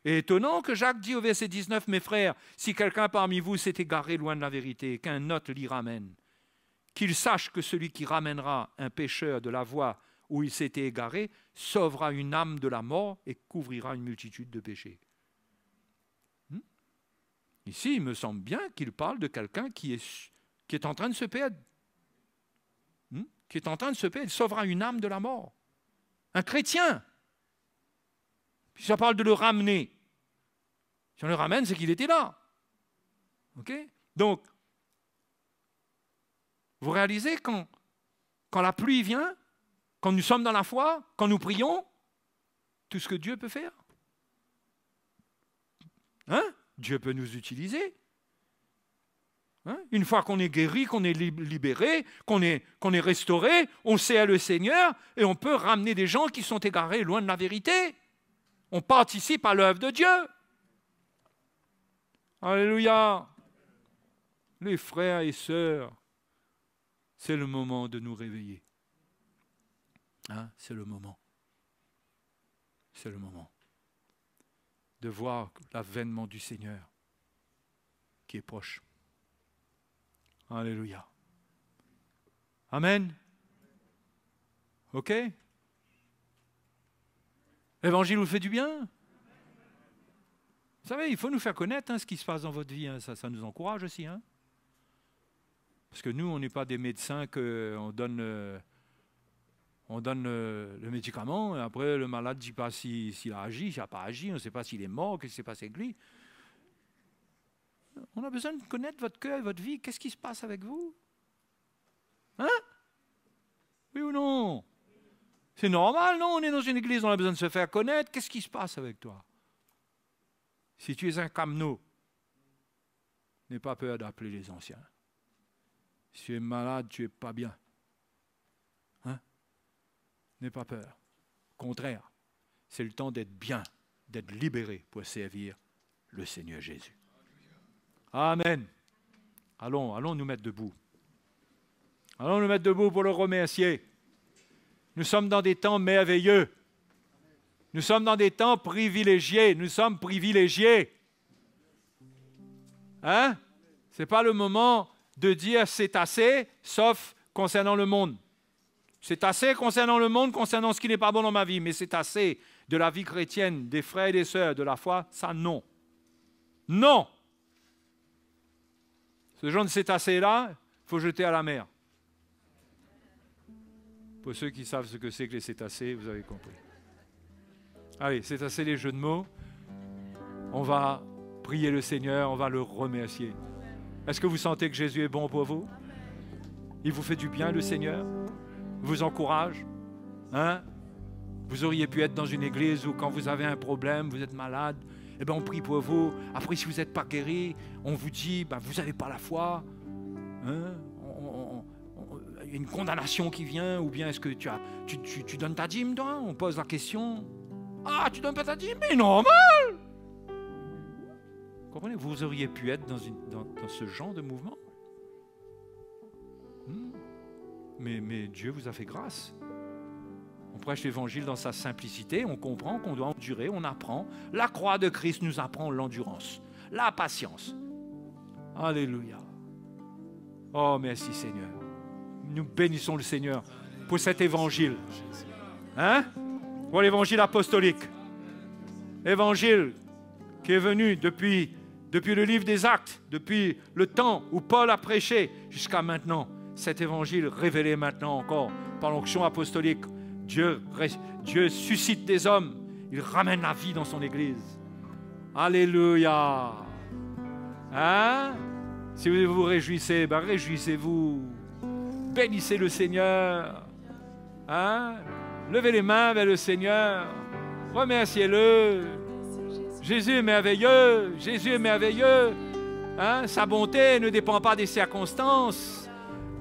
D: Et étonnant que Jacques dit au verset 19, mes frères, si quelqu'un parmi vous s'est égaré loin de la vérité, qu'un autre l'y ramène, qu'il sache que celui qui ramènera un pécheur de la voie où il s'était égaré sauvera une âme de la mort et couvrira une multitude de péchés. Ici, il me semble bien qu'il parle de quelqu'un qui est en train de se perdre. Qui est en train de se perdre. Il sauvera une âme de la mort. Un chrétien. Puis ça parle de le ramener. Si on le ramène, c'est qu'il était là. OK? Donc, vous réalisez quand la pluie vient, quand nous sommes dans la foi, quand nous prions, tout ce que Dieu peut faire. Hein? Dieu peut nous utiliser. Hein? Une fois qu'on est guéri, qu'on est libéré, qu'on est restauré, on sait le Seigneur et on peut ramener des gens qui sont égarés loin de la vérité. On participe à l'œuvre de Dieu. Alléluia. Les frères et sœurs, c'est le moment de nous réveiller. Hein? C'est le moment. C'est le moment de voir l'avènement du Seigneur qui est proche. Alléluia. Amen. OK? L'évangile vous fait du bien? Vous savez, il faut nous faire connaître ce qui se passe dans votre vie. Hein. Ça nous encourage aussi. Hein? Parce que nous, on n'est pas des médecins qu'on donne... on donne le médicament, et après le malade ne dit pas s'il a agi, s'il n'a pas agi, on ne sait pas s'il est mort, qu'est-ce qui s'est passé avec lui. On a besoin de connaître votre cœur et votre vie. Qu'est-ce qui se passe avec vous? Hein? Oui ou non? C'est normal, non? On est dans une église, on a besoin de se faire connaître. Qu'est-ce qui se passe avec toi? Si tu es un camno, n'aie pas peur d'appeler les anciens. Si tu es malade, tu n'es pas bien. N'aie pas peur. Au contraire, c'est le temps d'être bien, d'être libéré pour servir le Seigneur Jésus. Amen. Allons nous mettre debout. Allons nous mettre debout pour le remercier. Nous sommes dans des temps merveilleux. Nous sommes dans des temps privilégiés. Nous sommes privilégiés. Hein? Ce n'est pas le moment de dire c'est assez, sauf concernant le monde. C'est assez concernant le monde, concernant ce qui n'est pas bon dans ma vie, mais c'est assez de la vie chrétienne, des frères et des sœurs, de la foi, ça non. Non! Ce genre de c'est assez-là, il faut jeter à la mer. Pour ceux qui savent ce que c'est que les cétacés, vous avez compris. Allez, c'est assez les jeux de mots. On va prier le Seigneur, on va le remercier. Est-ce que vous sentez que Jésus est bon pour vous? Il vous fait du bien, le Seigneur? Vous encourage? Hein? Vous auriez pu être dans une église où quand vous avez un problème, vous êtes malade, eh bien on prie pour vous. Après, si vous n'êtes pas guéri, on vous dit, vous n'avez pas la foi. Hein? Il y a une condamnation qui vient, ou bien est-ce que tu donnes ta dîme, toi? On pose la question. Ah, tu donnes pas ta dîme? Mais normal! Vous comprenez? Vous auriez pu être dans ce genre de mouvement. Mais Dieu vous a fait grâce. On prêche l'Évangile dans sa simplicité, on comprend qu'on doit endurer, on apprend. La croix de Christ nous apprend l'endurance, la patience. Alléluia. Oh, merci Seigneur. Nous bénissons le Seigneur pour cet Évangile. Hein? Pour l'Évangile apostolique. Évangile qui est venu depuis le livre des Actes, depuis le temps où Paul a prêché jusqu'à maintenant. Cet évangile révélé maintenant encore par l'onction apostolique. Dieu suscite des hommes. Il ramène la vie dans son Église. Alléluia. Hein? Si vous vous réjouissez, réjouissez-vous. Bénissez le Seigneur. Hein? Levez les mains vers le Seigneur. Remerciez-le. Jésus est merveilleux. Jésus est merveilleux. Hein? Sa bonté ne dépend pas des circonstances.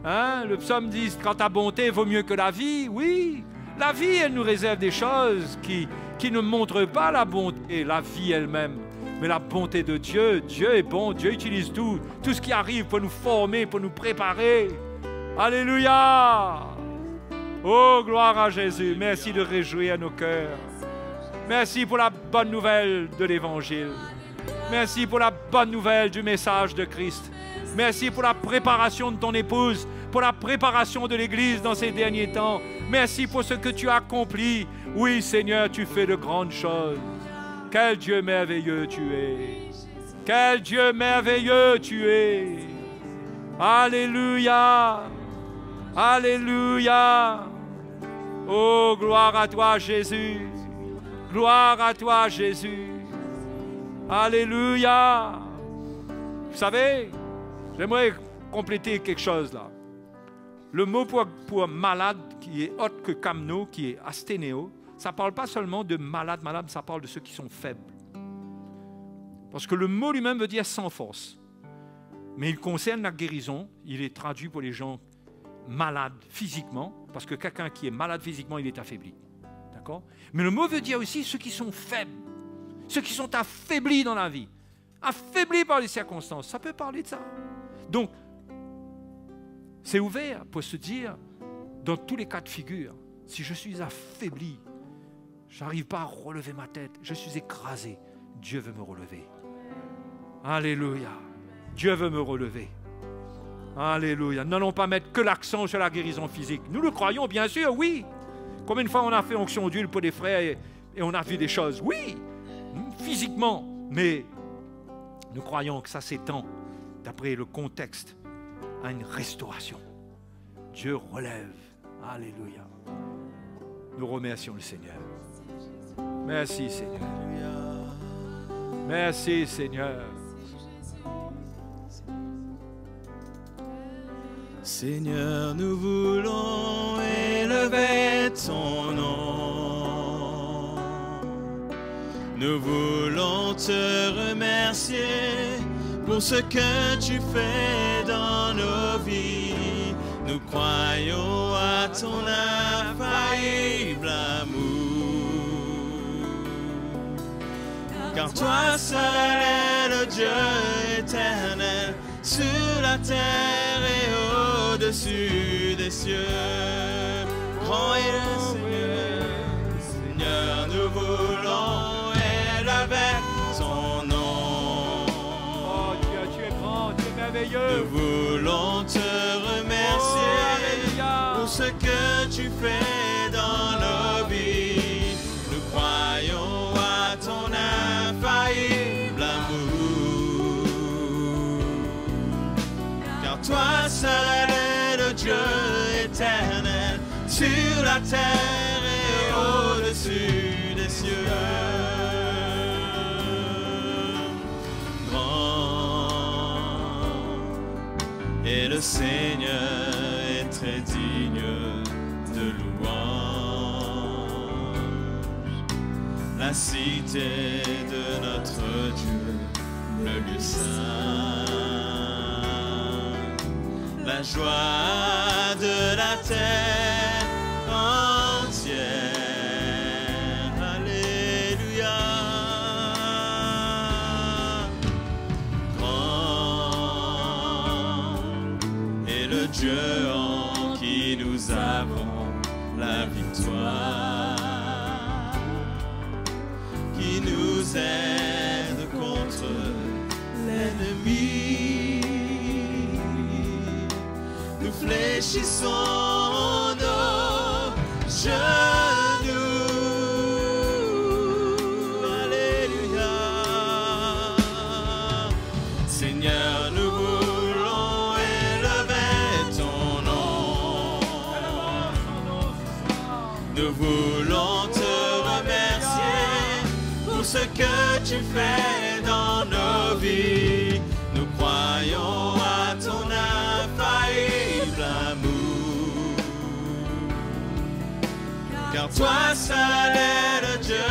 D: Hein? Le psaume dit « Quand ta bonté vaut mieux que la vie », oui. La vie, elle nous réserve des choses qui ne montrent pas la bonté, la vie elle-même. Mais la bonté de Dieu, Dieu est bon, Dieu utilise tout ce qui arrive pour nous former, pour nous préparer. Alléluia! Oh, gloire à Jésus. Merci de réjouir nos cœurs. Merci pour la bonne nouvelle de l'Évangile. Merci pour la bonne nouvelle du message de Christ. Merci pour la préparation de ton épouse pour la préparation de l'Église dans ces derniers temps. Merci pour ce que tu as accompli. Oui, Seigneur, tu fais de grandes choses. Quel Dieu merveilleux tu es. Quel Dieu merveilleux tu es. Alléluia. Alléluia. Oh, gloire à toi, Jésus. Gloire à toi, Jésus. Alléluia. Vous savez, j'aimerais compléter quelque chose là. Le mot pour malade qui est autre que kamno, qui est asténéo, ça ne parle pas seulement de malade, ça parle de ceux qui sont faibles. Parce que le mot lui-même veut dire sans force. Mais il concerne la guérison. Il est traduit pour les gens malades physiquement, parce que quelqu'un qui est malade physiquement, il est affaibli. D'accord ? Mais le mot veut dire aussi ceux qui sont faibles, ceux qui sont affaiblis dans la vie, affaiblis par les circonstances. Ça peut parler de ça. Donc, c'est ouvert pour se dire, dans tous les cas de figure, si je suis affaibli, je n'arrive pas à relever ma tête, je suis écrasé, Dieu veut me relever. Alléluia. Dieu veut me relever. Alléluia. N'allons pas mettre que l'accent sur la guérison physique. Nous le croyons, bien sûr, oui. Combien de fois on a fait onction d'huile pour des frères et on a vu des choses? Oui, physiquement. Mais nous croyons que ça s'étend, d'après le contexte, à une restauration. Dieu relève. Alléluia. Nous remercions le Seigneur. Merci, Seigneur. Merci, Seigneur.
B: Seigneur, nous voulons élever ton nom. Nous voulons te remercier pour ce que tu fais dans nos vies. Nous croyons à ton infaillible amour. Car toi seul es le Dieu éternel, sur la terre et au-dessus des cieux. Grand est le Seigneur, Seigneur, nous voulons élever ton nom.
D: Oh Dieu, tu es grand, tu es merveilleux.
B: Nous voulons te remercier pour ce que tu fais dans nos vies. Nous croyons à ton infaillible amour. Car toi seul es le Dieu éternel, sur la terre et au-dessus des cieux. Et le Seigneur est très digne de louange. La cité de notre Dieu, le lieu saint, la joie de la terre entière. Alléluia. Dieu en qui nous avons la victoire, qui nous aide contre l'ennemi. Nous fléchissons nos genoux. Alléluia. Seigneur, nous Nous voulons te remercier pour ce que tu fais dans nos vies. Nous croyons à ton infaillible amour. Car toi seul es le Dieu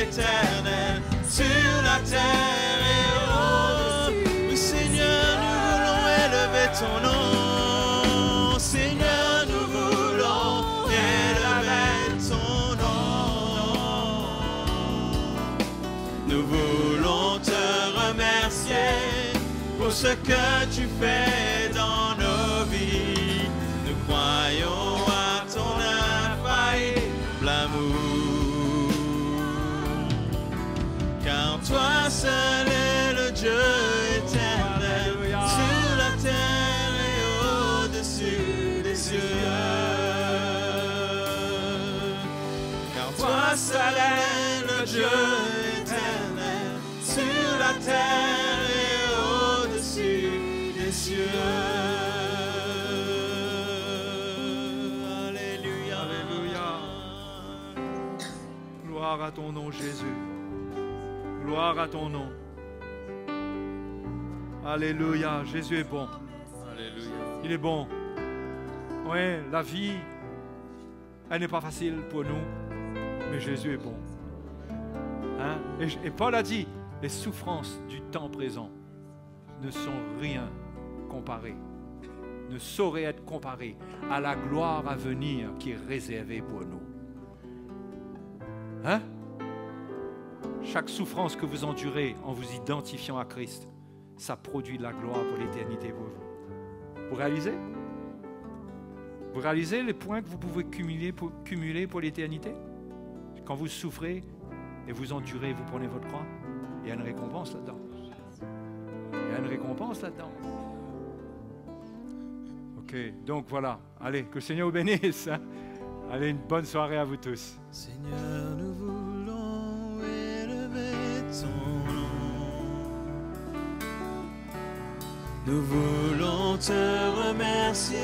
B: éternel, sur la terre et au-dessus. Oui, Seigneur, nous voulons élever ton nom. Seigneur, nous voulons élever ton nom. Nous voulons te remercier pour ce que tu fais dans nos vies. Nous croyons à ton infaillible amour. Car toi seul est le Dieu éternel, sur la terre et au-dessus toi seul est le Dieu éternel, sur la terre et au-dessus des cieux. Alléluia.
D: Alléluia. Gloire à ton nom, Jésus. Gloire à ton nom. Alléluia. Jésus est bon.
B: Alléluia.
D: Il est bon. Oui, la vie, elle n'est pas facile pour nous, mais Jésus est bon. Hein? Et Paul a dit, les souffrances du temps présent ne sont rien comparées, ne sauraient être comparées à la gloire à venir qui est réservée pour nous. Hein? Chaque souffrance que vous endurez en vous identifiant à Christ, ça produit de la gloire pour l'éternité pour vous. Vous réalisez? Vous réalisez les points que vous pouvez cumuler pour l'éternité? Quand vous souffrez et vous endurez, vous prenez votre croix, il y a une récompense là-dedans. Il y a une récompense là-dedans. Ok, donc voilà. Allez, que le Seigneur vous bénisse. Hein? Allez, une bonne soirée à vous tous.
B: Seigneur, nous voulons élever ton nom. Nous voulons te remercier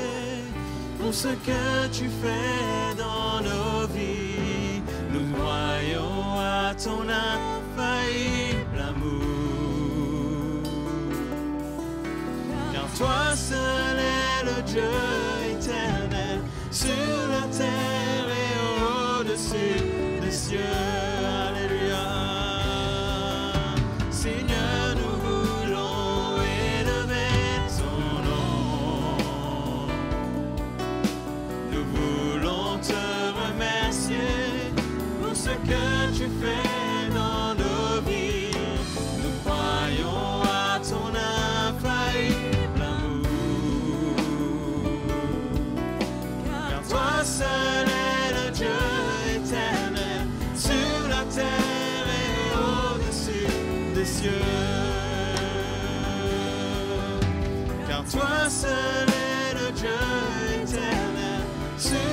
B: pour ce que tu fais dans nos vies. Nous croyons à ton infaillible amour. Car toi seul est le Dieu éternel, sur la terre et au-dessus des cieux. Alléluia. Seigneur, nous voulons élever ton nom. Nous voulons te remercier pour ce que tu fais dans nos vies. Nous croyons à ton infaillible amour. Car toi seul est le Dieu éternel, sur la terre et au-dessus des cieux. Car toi seul est le Dieu éternel, sur